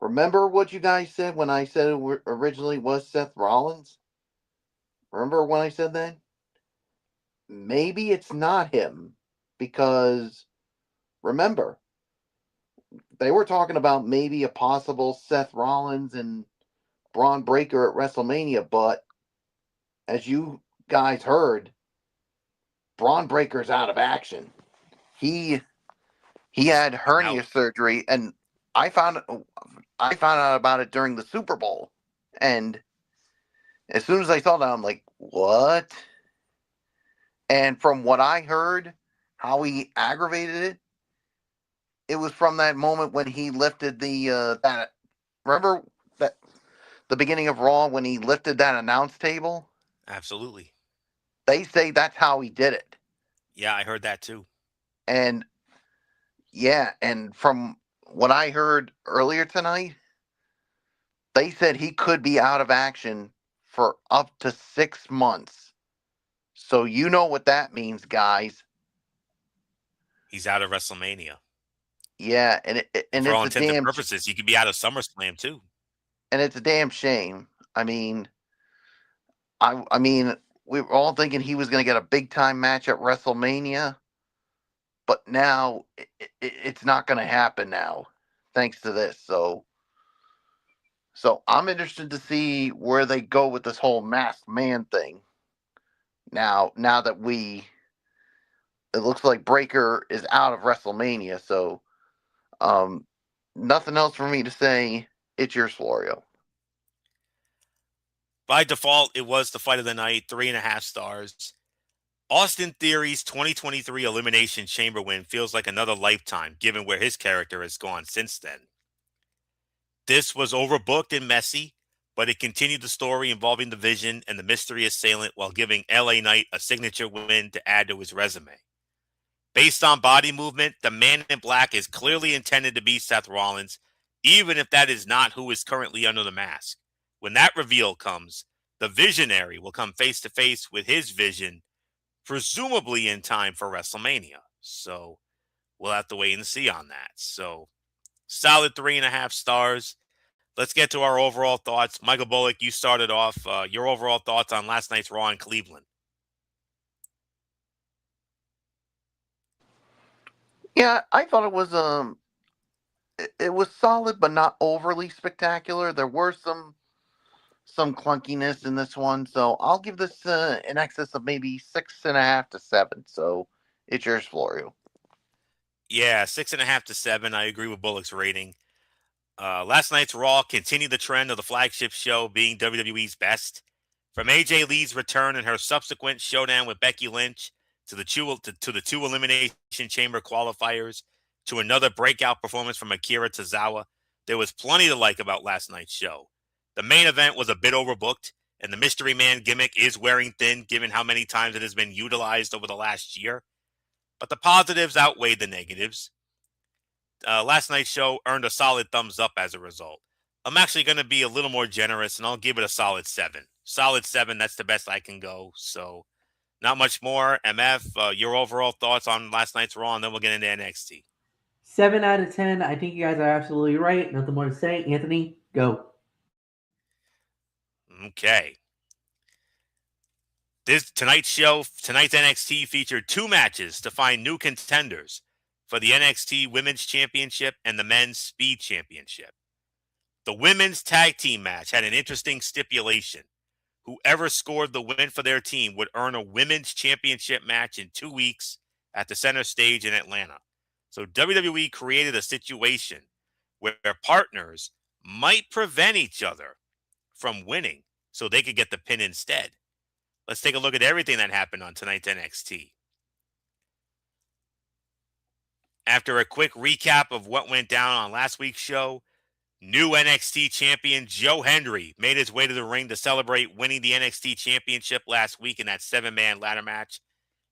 remember what you guys said when I said it originally was Seth Rollins? Remember when I said that? Maybe it's not him because remember, they were talking about maybe a possible Seth Rollins and Braun Breaker at WrestleMania, but as you guys heard, Braun Breaker's out of action. He had hernia surgery, and I found out about it during the Super Bowl. And as soon as I saw that, I'm like, what? And from what I heard, how he aggravated it, it was from that moment when he lifted the that. Remember that the beginning of Raw when he lifted that announce table? Absolutely. They say that's how he did it. Yeah, I heard that too. And yeah, and from what I heard earlier tonight, they said he could be out of action for up to 6 months. So you know what that means, guys. He's out of WrestleMania. Yeah, and For all it's a intents and damn purposes, he could be out of SummerSlam too. and it's a damn shame. I mean, I mean, we were all thinking he was going to get a big time match at WrestleMania, but now it's not going to happen now, thanks to this. So I'm interested to see where they go with this whole masked man thing. Now that it looks like Breaker is out of WrestleMania, so nothing else for me to say. It's yours, Florio. By default, it was the fight of the night, 3.5 stars. Austin Theory's 2023 Elimination Chamber win feels like another lifetime, given where his character has gone since then. This was overbooked and messy, but it continued the story involving the Vision and the mystery assailant while giving LA Knight a signature win to add to his resume. Based on body movement, the Man in Black is clearly intended to be Seth Rollins, even if that is not who is currently under the mask. When that reveal comes, the Visionary will come face to face with his Vision, presumably in time for WrestleMania. So we'll have to wait and see on that. So solid 3.5 stars. Let's get to our overall thoughts. Michael Bullock, you started off. Your overall thoughts on last night's Raw in Cleveland. Yeah, I thought it was solid, but not overly spectacular. There were some clunkiness in this one, so I'll give this in excess of maybe 6.5 to 7. So it's yours, Florio. Yeah, 6.5 to 7. I agree with Bullock's rating. Last night's Raw continued the trend of the flagship show being WWE's best. From AJ Lee's return and her subsequent showdown with Becky Lynch to the two Elimination Chamber qualifiers to another breakout performance from Akira Tozawa, there was plenty to like about last night's show. The main event was a bit overbooked, and the Mystery Man gimmick is wearing thin given how many times it has been utilized over the last year. But the positives outweighed the negatives. Last night's show earned a solid thumbs up as a result. I'm actually going to be a little more generous, and I'll give it a solid 7. Solid 7, that's the best I can go. So not much more. MF, your overall thoughts on last night's Raw, and then we'll get into NXT. 7 out of 10. I think you guys are absolutely right. Nothing more to say. Anthony, go. Okay. Tonight's NXT featured 2 matches to find new contenders for the NXT Women's Championship and the Men's Speed Championship. The women's tag team match had an interesting stipulation. Whoever scored the win for their team would earn a women's championship match in 2 weeks at the center stage in Atlanta. So WWE created a situation where partners might prevent each other from winning so they could get the pin instead. Let's take a look at everything that happened on tonight's NXT. After a quick recap of what went down on last week's show, new NXT champion Joe Hendry made his way to the ring to celebrate winning the NXT championship last week in that 7-man ladder match.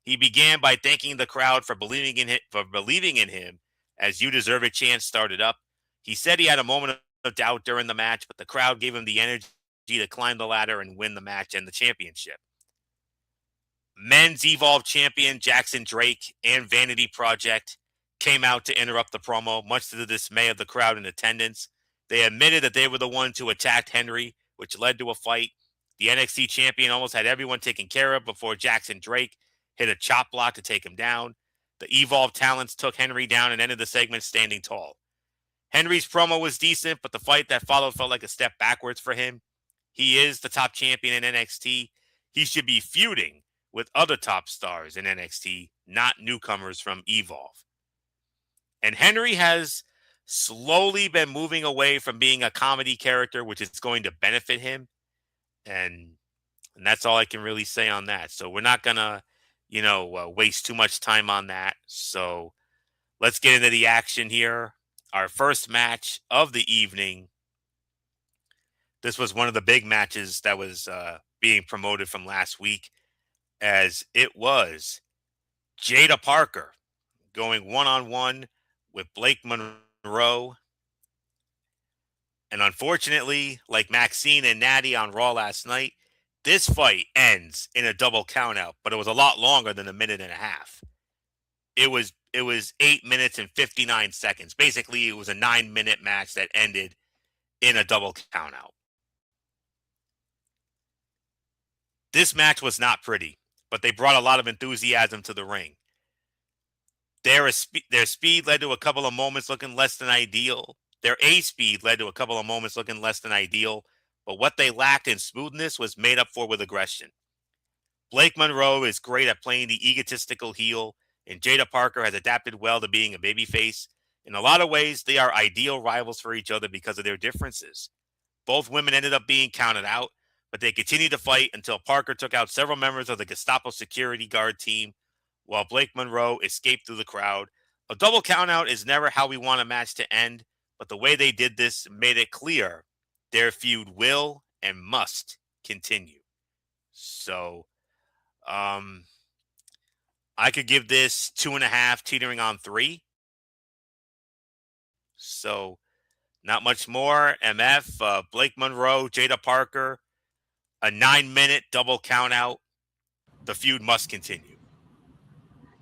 He began by thanking the crowd for believing in him as "You Deserve It" chant started up. He said he had a moment of doubt during the match, but the crowd gave him the energy to climb the ladder and win the match and the championship. Men's Evolve champion Jackson Drake and Vanity Project came out to interrupt the promo, much to the dismay of the crowd in attendance. They admitted that they were the ones who attacked Henry, which led to a fight. The NXT champion almost had everyone taken care of before Jackson Drake hit a chop block to take him down. The Evolve talents took Henry down and ended the segment standing tall. Henry's promo was decent, but the fight that followed felt like a step backwards for him. He is the top champion in NXT. He should be feuding with other top stars in NXT, not newcomers from Evolve. And Henry has slowly been moving away from being a comedy character, which is going to benefit him. And that's all I can really say on that. So we're not going to, waste too much time on that. So let's get into the action here. Our first match of the evening. This was one of the big matches that was being promoted from last week, as it was Jada Parker going one-on-one with Blake Monroe. And unfortunately, like Maxine and Natty on Raw last night, this fight ends in a double countout, but it was a lot longer than a minute and a half. It was 8 minutes and 59 seconds. Basically, it was a 9-minute match that ended in a double countout. This match was not pretty, but they brought a lot of enthusiasm to the ring. Their speed led to a couple of moments looking less than ideal. Their A-speed led to a couple of moments looking less than ideal, but what they lacked in smoothness was made up for with aggression. Blake Monroe is great at playing the egotistical heel, and Jada Parker has adapted well to being a babyface. In a lot of ways, they are ideal rivals for each other because of their differences. Both women ended up being counted out, but they continued to fight until Parker took out several members of the Gestapo security guard team, while Blake Monroe escaped through the crowd. A double countout is never how we want a match to end, but the way they did this made it clear their feud will and must continue. So, I could give this 2.5, teetering on 3. So, not much more. MF, Blake Monroe, Jada Parker, a 9-minute double countout. The feud must continue.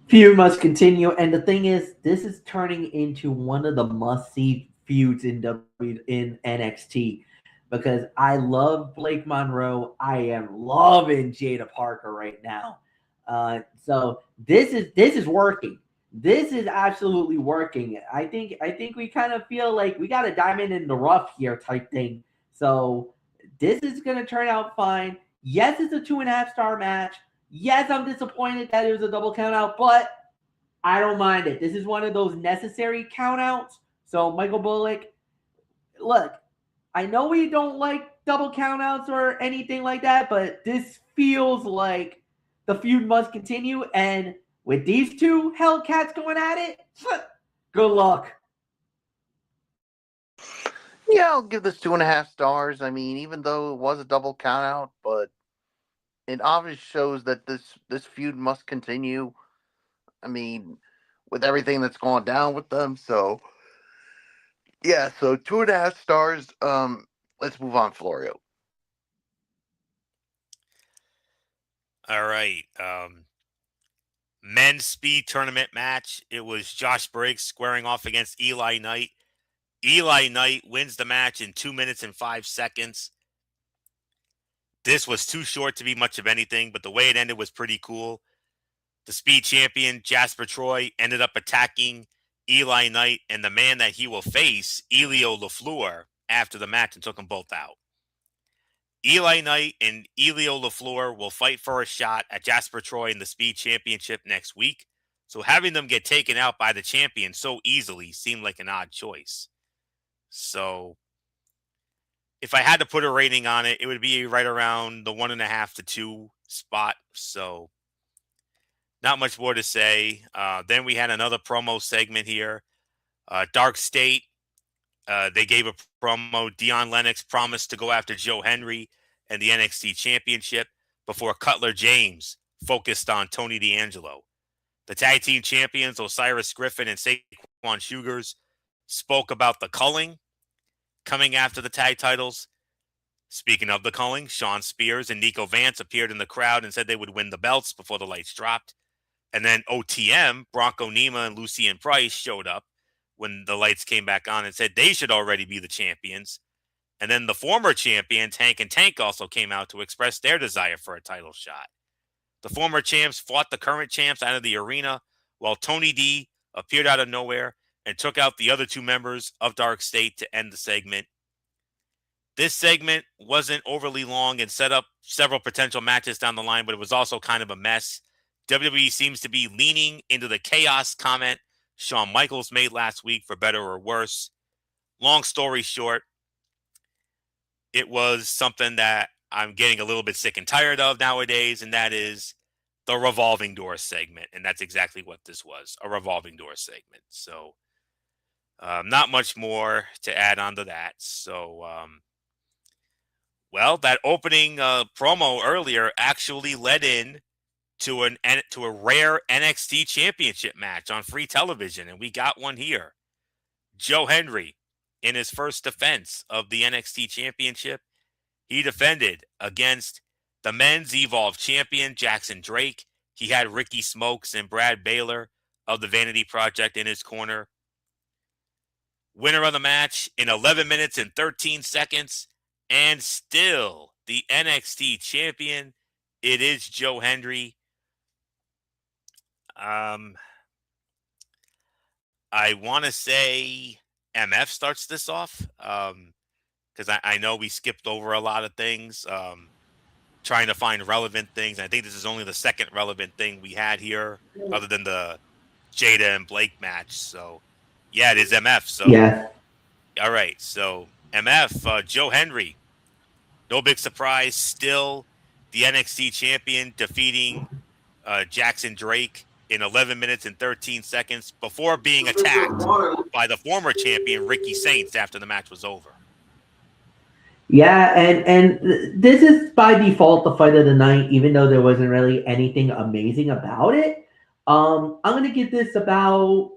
Feud must continue, and the thing is, this is turning into one of the must-see feuds in NXT, because I love Blake Monroe. I am loving Jada Parker right now. So this is working. This is absolutely working. I think we kind of feel like we got a diamond in the rough here type thing. So this is gonna turn out fine. Yes, it's a 2.5-star match. Yes, I'm disappointed that it was a double countout, but I don't mind it. This is one of those necessary countouts. So Michael Bullock, look, I know we don't like double countouts or anything like that, but this feels like the feud must continue. And with these two Hellcats going at it, good luck. Yeah, I'll give this 2.5 stars. I mean, even though it was a double countout, but it obviously shows that this feud must continue. I mean, with everything that's going down with them. So, yeah, so 2.5 stars. Let's move on, Florio. All right. Men's speed tournament match. It was Josh Briggs squaring off against Eli Knight. Eli Knight wins the match in 2 minutes and 5 seconds. This was too short to be much of anything, but the way it ended was pretty cool. The speed champion, Jasper Troy, ended up attacking Eli Knight and the man that he will face, Elio LaFleur, after the match and took them both out. Eli Knight and Elio LaFleur will fight for a shot at Jasper Troy in the speed championship next week. So having them get taken out by the champion so easily seemed like an odd choice. So if I had to put a rating on it, it would be right around the 1.5 to 2 spot. So not much more to say. Then we had another promo segment here. Dark State, they gave a promo. Dion Lennox promised to go after Joe Henry and the NXT Championship before Cutler James focused on Tony D'Angelo. The tag team champions, Osiris Griffin and Saquon Sugars, spoke about the culling coming after the tag titles. Speaking of the culling, Sean Spears and Nico Vance appeared in the crowd and said they would win the belts before the lights dropped. And then OTM, Bronco Nima and Lucien Price showed up when the lights came back on and said they should already be the champions. And then the former champions, Hank and Tank, also came out to express their desire for a title shot. The former champs fought the current champs out of the arena, while Tony D appeared out of nowhere and took out the other two members of Dark State to end the segment. This segment wasn't overly long and set up several potential matches down the line, but it was also kind of a mess. WWE seems to be leaning into the chaos comment Shawn Michaels made last week, for better or worse. Long story short, it was something that I'm getting a little bit sick and tired of nowadays, and that is the revolving door segment. And that's exactly what this was, a revolving door segment. So not much more to add on to that. So, well, that opening promo earlier actually led in to a rare NXT championship match on free television, and we got one here. Joe Henry, in his first defense of the NXT championship, he defended against the men's Evolve champion, Jackson Drake. He had Ricky Smokes and Brad Baylor of the Vanity Project in his corner. Winner of the match in 11 minutes and 13 seconds, and still the NXT champion. It is Joe Henry. I want to say MF starts this off because I know we skipped over a lot of things, trying to find relevant things. I think this is only the second relevant thing we had here, other than the Jada and Blake match. So, yeah, it is MF. So, Yeah. All right. So, MF, Joe Henry, no big surprise, still the NXT champion, defeating Jackson Drake in 11 minutes and 13 seconds before being attacked by the former champion, Ricky Saints, after the match was over. Yeah, and this is by default the fight of the night, even though there wasn't really anything amazing about it. I'm gonna give this about,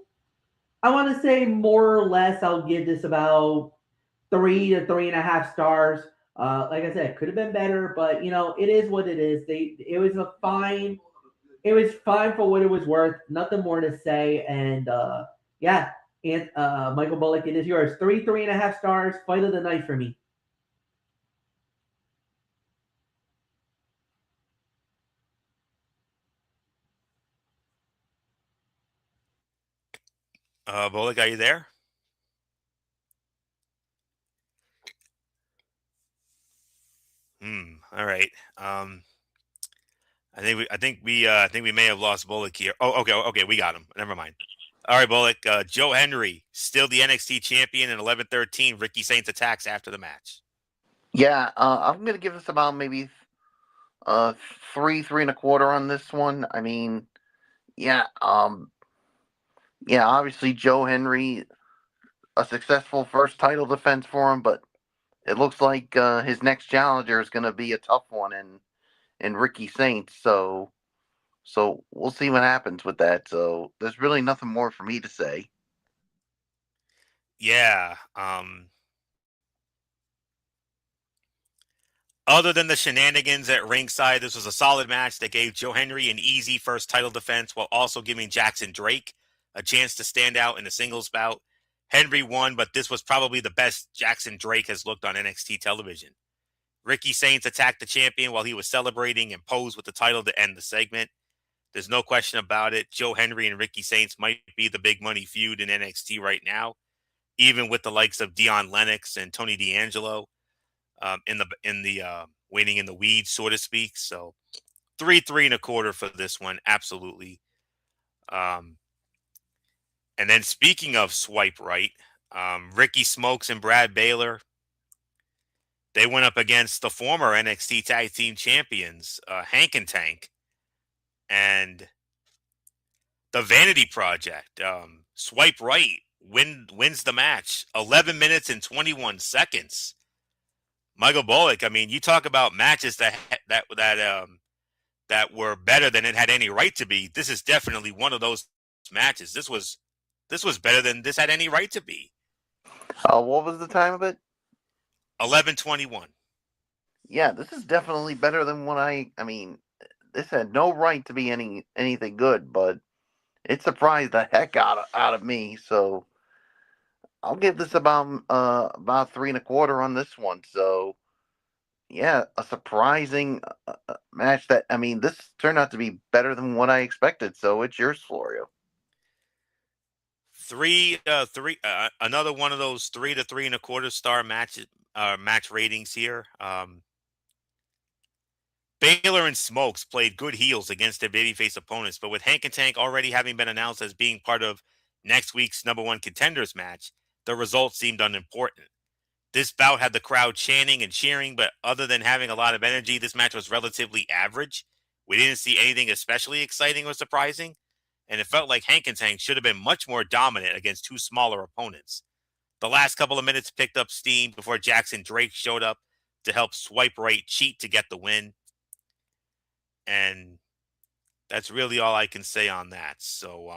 I want to say more or less, I'll give this about 3 to 3.5 stars. Like I said, could have been better, but it is what it is. It was fine for what it was worth. Nothing more to say. And yeah, and Michael Bullock, it is yours. 3.5 stars. Fight of the night for me. Bullock, are you there? All right. I think we may have lost Bullock here. Oh, okay, we got him. Never mind. All right, Bullock. Joe Henry, still the NXT champion in 11-13. Ricky Saints attacks after the match. Yeah, I'm gonna give this about maybe 3.25 on this one. I mean, yeah, obviously Joe Henry, a successful first title defense for him, but it looks like his next challenger is gonna be a tough one in Ricky Saints. So we'll see what happens with that. So there's really nothing more for me to say. Yeah. Other than the shenanigans at ringside, this was a solid match that gave Joe Henry an easy first title defense while also giving Jackson Drake a chance to stand out in a singles bout. Henry won, but this was probably the best Jackson Drake has looked on NXT television. Ricky Saints attacked the champion while he was celebrating and posed with the title to end the segment. There's no question about it. Joe Henry and Ricky Saints might be the big money feud in NXT right now, even with the likes of Dion Lennox and Tony D'Angelo in the waiting in the weeds, so to speak. So 3.25 for this one, absolutely. And then speaking of swipe right, Ricky Smokes and Brad Baylor, they went up against the former NXT Tag Team Champions, Hank and Tank, and the Vanity Project. Swipe right wins the match, 11 minutes and 21 seconds. Michael Bullock, I mean, you talk about matches that were better than it had any right to be. This is definitely one of those matches. This was better than this had any right to be. What was the time of it? 11:21. Yeah, this is definitely better than what I mean, this had no right to be anything good, but it surprised the heck out of me. So I'll give this about 3.25 on this one. So yeah, a surprising match that, I mean, this turned out to be better than what I expected. So it's yours, Florio. Another one of those 3 to 3.25 star match ratings here. Baylor and Smokes played good heels against their babyface opponents, but with Hank and Tank already having been announced as being part of next week's #1 contenders match, the result seemed unimportant. This bout had the crowd chanting and cheering, but other than having a lot of energy, this match was relatively average. We didn't see anything especially exciting or surprising, and it felt like Hank and Tank should have been much more dominant against two smaller opponents. The last couple of minutes picked up steam before Jackson Drake showed up to help Swipe Right cheat to get the win. And that's really all I can say on that. So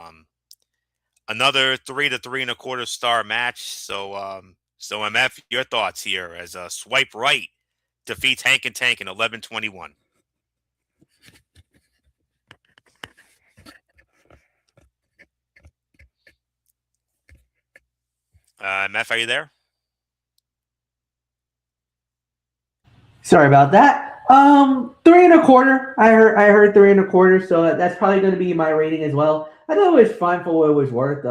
another 3 to 3.25 star match. So MF, your thoughts here as Swipe Right defeats Hank and Tank in 11:21. MF, are you there? Sorry about that. 3.25. I heard 3.25. So that's probably going to be my rating as well. I thought it was fine for what it was worth.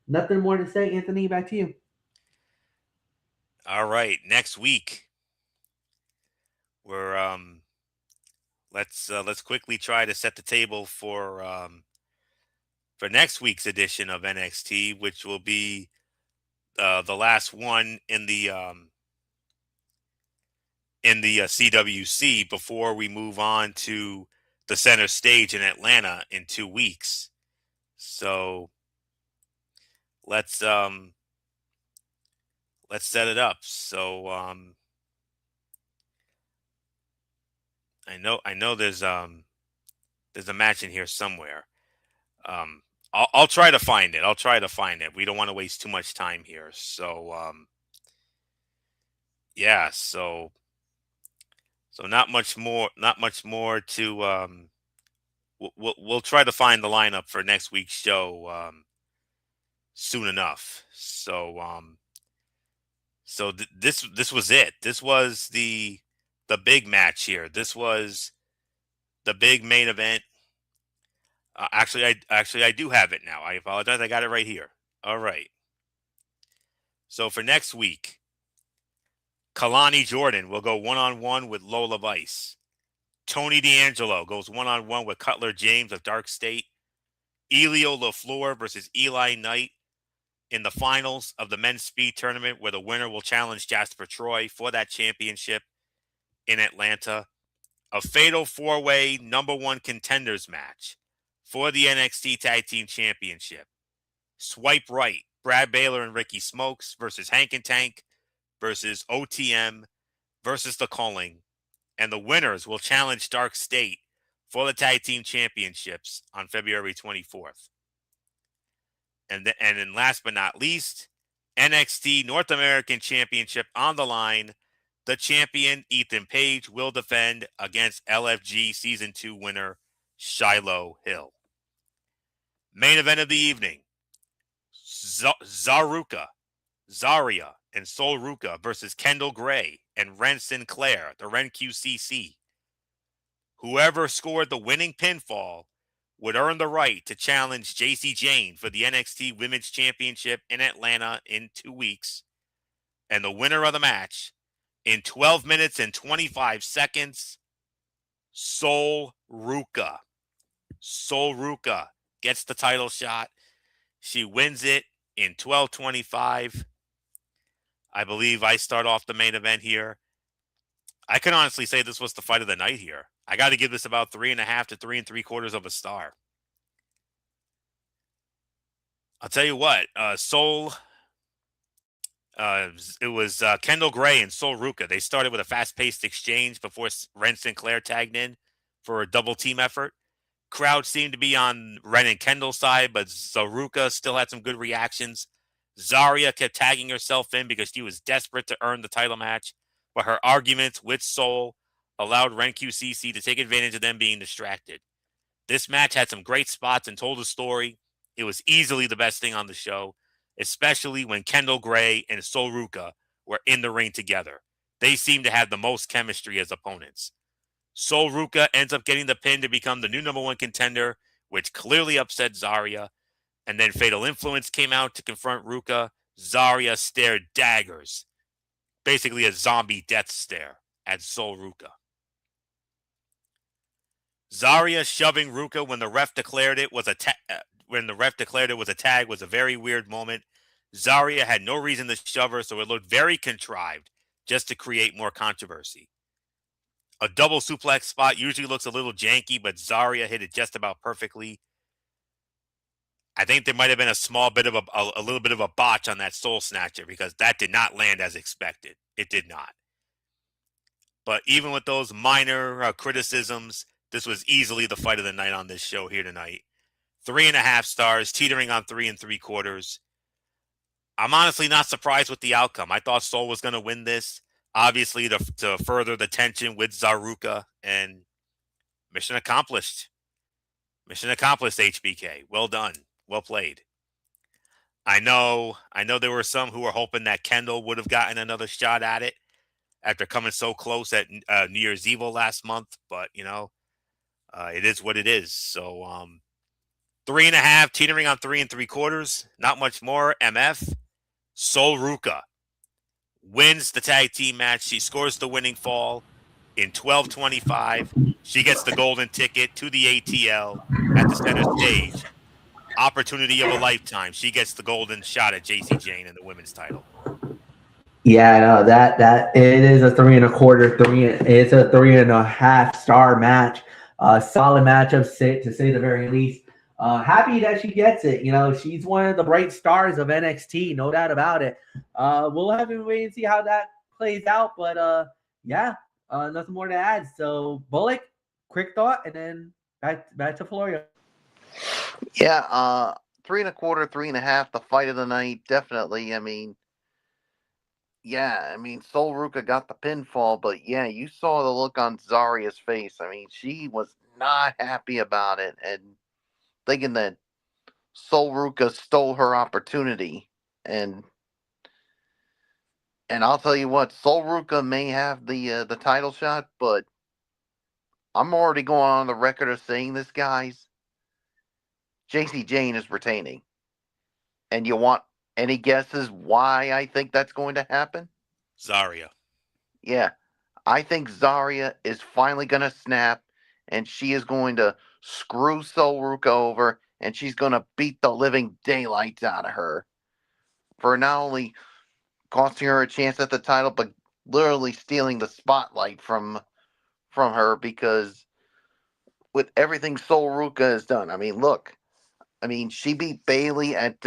Nothing more to say. Anthony, back to you. All right, next week we're let's quickly try to set the table for next week's edition of NXT, which will be the last one in the CWC before we move on to the center stage in Atlanta in 2 weeks. So let's set it up. So I know there's a match in here somewhere. I'll try to find it. We don't want to waste too much time here. So yeah, so not much more to we'll try to find the lineup for next week's show soon enough. So this was it. This was the big match here. This was the big main event. Actually, I do have it now. I apologize. I got it right here. All right. So for next week, Kalani Jordan will go one-on-one with Lola Vice. Tony D'Angelo goes one-on-one with Cutler James of Dark State. Elio LaFleur versus Eli Knight in the finals of the men's speed tournament, where the winner will challenge Jasper Troy for that championship in Atlanta. A fatal four-way #1 contenders match for the NXT Tag Team Championship. Swipe Right, Brad Baylor and Ricky Smokes versus Hank and Tank versus OTM versus The Culling. And the winners will challenge Dark State for the Tag Team Championships on February 24th. And then last but not least, NXT North American Championship on the line. The champion, Ethan Page, will defend against LFG Season 2 winner, Shiloh Hill. Main event of the evening, Zaria and Sol Ruka versus Kendall Gray and Ren Sinclair, the Ren QCC. Whoever scored the winning pinfall would earn the right to challenge Jacy Jayne for the NXT Women's Championship in Atlanta in 2 weeks. And the winner of the match, in 12 minutes and 25 seconds, Sol Ruka. Sol Ruka gets the title shot. She wins it in 12:25. I believe I start off the main event here. I can honestly say this was the fight of the night here. I got to give this about 3.5 to 3 3/4 of a star. I'll tell you what, it was Kendall Gray and Sol Ruka. They started with a fast-paced exchange before Ren Sinclair tagged in for a double team effort. Crowd seemed to be on Ren and Kendall's side, but Zaruka still had some good reactions. Zarya kept tagging herself in because she was desperate to earn the title match, but her arguments with Sol allowed Ren QCC to take advantage of them being distracted. This match had some great spots and told a story. It was easily the best thing on the show, especially when Kendall Gray and Sol Ruka were in the ring together. They seemed to have the most chemistry as opponents. Sol Ruka ends up getting the pin to become the new #1 contender, which clearly upset Zarya. And then Fatal Influence came out to confront Ruka. Zarya stared daggers, basically a zombie death stare at Sol Ruka. Zarya shoving Ruka when the ref declared it was a tag was a very weird moment. Zarya had no reason to shove her, so it looked very contrived just to create more controversy. A double suplex spot usually looks a little janky, but Zarya hit it just about perfectly. I think there might have been a small bit of a little bit of a botch on that Soul Snatcher because that did not land as expected. It did not. But even with those minor criticisms, this was easily the fight of the night on this show here tonight. 3.5 stars, teetering on 3 3/4. I'm honestly not surprised with the outcome. I thought Sol was going to win this, obviously to further the tension with Zaruka, and mission accomplished. Mission accomplished, HBK. Well done. Well played. I know there were some who were hoping that Kendall would have gotten another shot at it after coming so close at New Year's Eve last month, but it is what it is. So 3.5, teetering on 3 3/4. Not much more. MF. Sol Ruka wins the tag team match. She scores the winning fall in 12:25. She gets the golden ticket to the ATL at the center stage. Opportunity of a lifetime. She gets the golden shot at Jacy Jayne in the women's title. Yeah, no, that it is a 3 1/4, it's a 3.5 star match. Solid matchup, to say the very least. Happy that she gets it. She's one of the bright stars of NXT, no doubt about it. We'll have to wait and see how that plays out, but yeah, nothing more to add. So Bullock, quick thought, and then back to Florio. Yeah, 3 1/4, 3.5, the fight of the night, definitely. Sol Ruka got the pinfall, but yeah, you saw the look on Zarya's face. She was not happy about it and thinking that Sol Ruka stole her opportunity. And I'll tell you what, Sol Ruka may have the title shot, but I'm already going on the record of saying this, guys. Jacy Jayne is retaining. And you want any guesses why I think that's going to happen? Zarya. Yeah. I think Zarya is finally going to snap, and she is going to screw Sol Ruka over, and she's going to beat the living daylights out of her for not only costing her a chance at the title, but literally stealing the spotlight from her, because with everything Sol Ruka has done, look, she beat Bayley at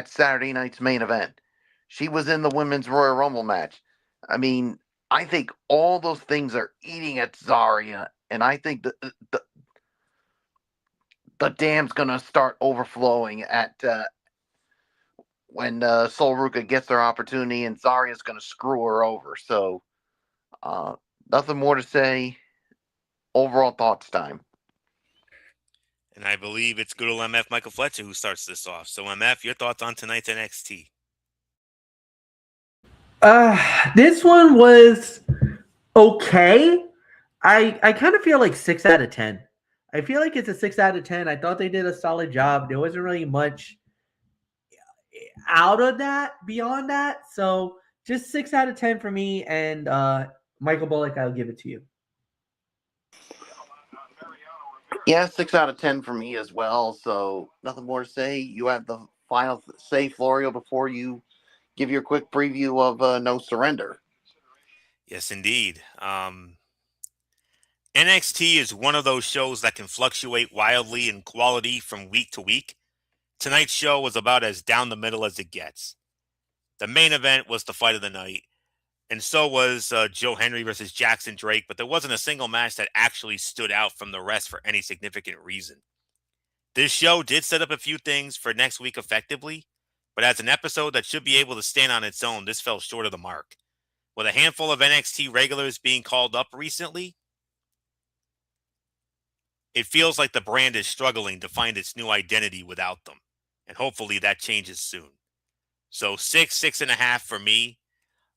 Saturday night's main event. She was in the Women's Royal Rumble match. I think all those things are eating at Zarya, and I think the dam's gonna start overflowing at when Sol Ruka gets her opportunity, and Zarya's gonna screw her over. So, nothing more to say. Overall thoughts time. And I believe it's good old MF Michael Fletcher who starts this off. So MF, your thoughts on tonight's NXT? This one was okay. I kind of feel like 6 out of 10. I feel like it's a 6 out of 10. I thought they did a solid job. There wasn't really much out of that beyond that. So just 6 out of 10 for me. And Michael Bullock, I'll give it to you. Yeah, 6 out of 10 for me as well. So nothing more to say. You have the final say, Florio, before you give your quick preview of No Surrender. Yes, indeed. NXT is one of those shows that can fluctuate wildly in quality from week to week. Tonight's show was about as down the middle as it gets. The main event was the fight of the night, and so was Joe Henry versus Jackson Drake, but there wasn't a single match that actually stood out from the rest for any significant reason. This show did set up a few things for next week effectively, but as an episode that should be able to stand on its own, this fell short of the mark. With a handful of NXT regulars being called up recently, it feels like the brand is struggling to find its new identity without them, and hopefully that changes soon. So 6.5 for me.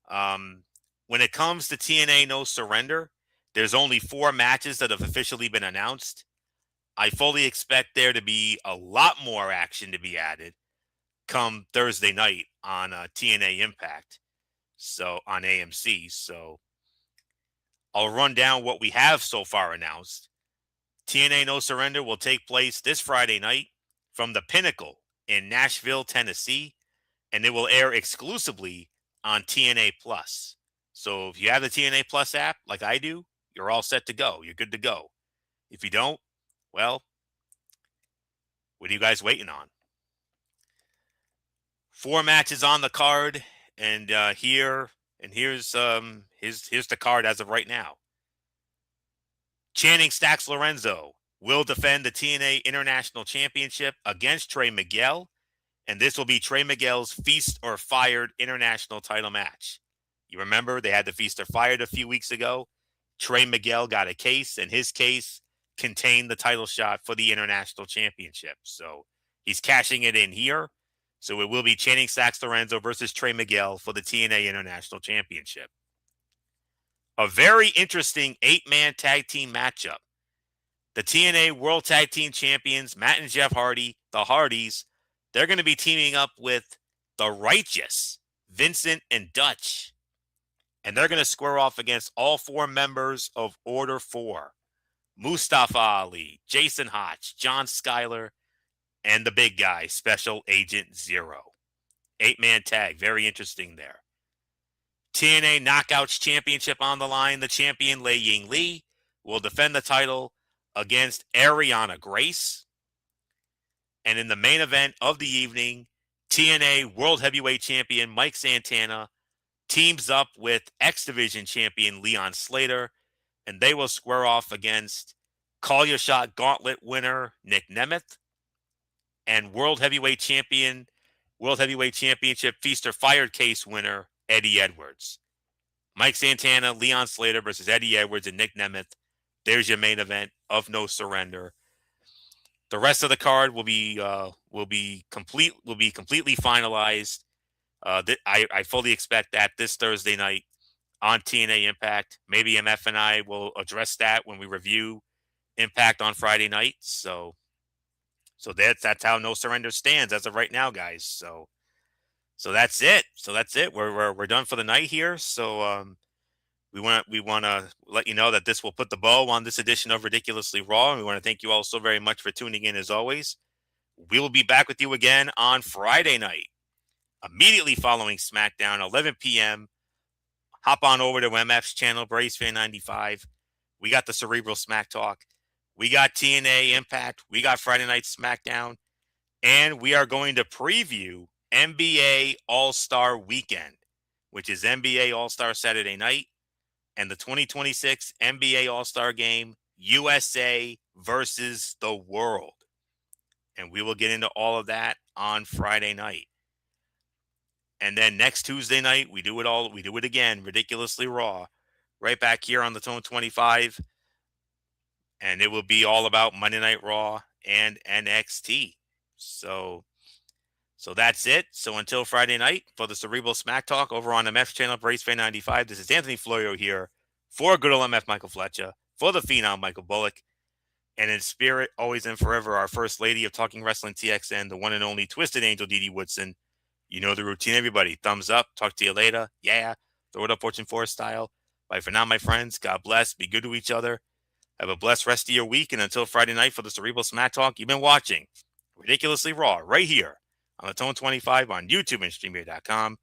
When it comes to TNA No Surrender, there's only 4 matches that have officially been announced. I fully expect there to be a lot more action to be added come Thursday night on TNA Impact, so on AMC. So I'll run down what we have so far announced. TNA No Surrender will take place this Friday night from the Pinnacle in Nashville, Tennessee, and it will air exclusively on TNA Plus. So if you have the TNA Plus app, like I do, you're all set to go. You're good to go. If you don't, well, what are you guys waiting on? 4 matches on the card, and here's the card as of right now. Channing Stacks Lorenzo will defend the TNA International Championship against Trey Miguel, and this will be Trey Miguel's Feast or Fired International title match. You remember they had the Feast or Fired a few weeks ago. Trey Miguel got a case, and his case contained the title shot for the International Championship. So he's cashing it in here. So it will be Channing Stacks Lorenzo versus Trey Miguel for the TNA International Championship. A very interesting 8-man tag team matchup. The TNA World Tag Team Champions, Matt and Jeff Hardy, the Hardys, they're going to be teaming up with the Righteous, Vincent and Dutch. And they're going to square off against all 4 members of Order 4. Mustafa Ali, Jason Hotch, John Schuyler, and the big guy, Special Agent Zero. 8-man tag. Very interesting there. TNA Knockouts Championship on the line. The champion, Lei Ying Lee, will defend the title against Ariana Grace. And in the main event of the evening, TNA World Heavyweight Champion Mike Santana teams up with X Division Champion Leon Slater, and they will square off against Call Your Shot Gauntlet winner Nick Nemeth and World Heavyweight Championship Feast or Fired case winner Eddie Edwards. Mike Santana, Leon Slater versus Eddie Edwards and Nick Nemeth. There's your main event of No Surrender. The rest of the card will be completely finalized. I fully expect that this Thursday night on TNA Impact. Maybe MF and I will address that when we review Impact on Friday night. So that's how No Surrender stands as of right now, guys. So that's it. We're done for the night here. So we want to let you know that this will put the bow on this edition of Ridiculously Raw, and we want to thank you all so very much for tuning in as always. We will be back with you again on Friday night, immediately following SmackDown, 11 p.m. Hop on over to MF's channel, Brace Fan 95. We got the Cerebral Smack Talk. We got TNA Impact. We got Friday Night SmackDown. And we are going to preview NBA All-Star Weekend, which is NBA All-Star Saturday night and the 2026 NBA All-Star Game, USA versus the World. And we will get into all of that on Friday night. And then next Tuesday night, we do it again, Ridiculously Raw, right back here on the Tone 25. And it will be all about Monday Night Raw and NXT. So So that's it. So until Friday night for the Cerebral Smack Talk over on the MF channel of Race Fan 95, this is Anthony Florio here for good old MF Michael Fletcher, for the Phenom Michael Bullock, and in spirit, always and forever, our First Lady of Talking Wrestling TXN, the one and only Twisted Angel Dee Woodson. You know the routine, everybody. Thumbs up. Talk to you later. Yeah. Throw it up Fortune Forest style. Bye for now, my friends. God bless. Be good to each other. Have a blessed rest of your week. And until Friday night for the Cerebral Smack Talk, you've been watching Ridiculously Raw right here on the Tone 25 on YouTube and StreamYard.com.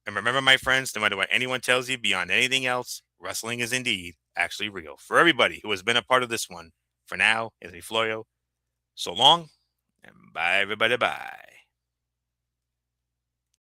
And remember, my friends, no matter what anyone tells you beyond anything else, wrestling is indeed actually real. For everybody who has been a part of this one, for now, Anthony Florio, so long, and bye, everybody, bye.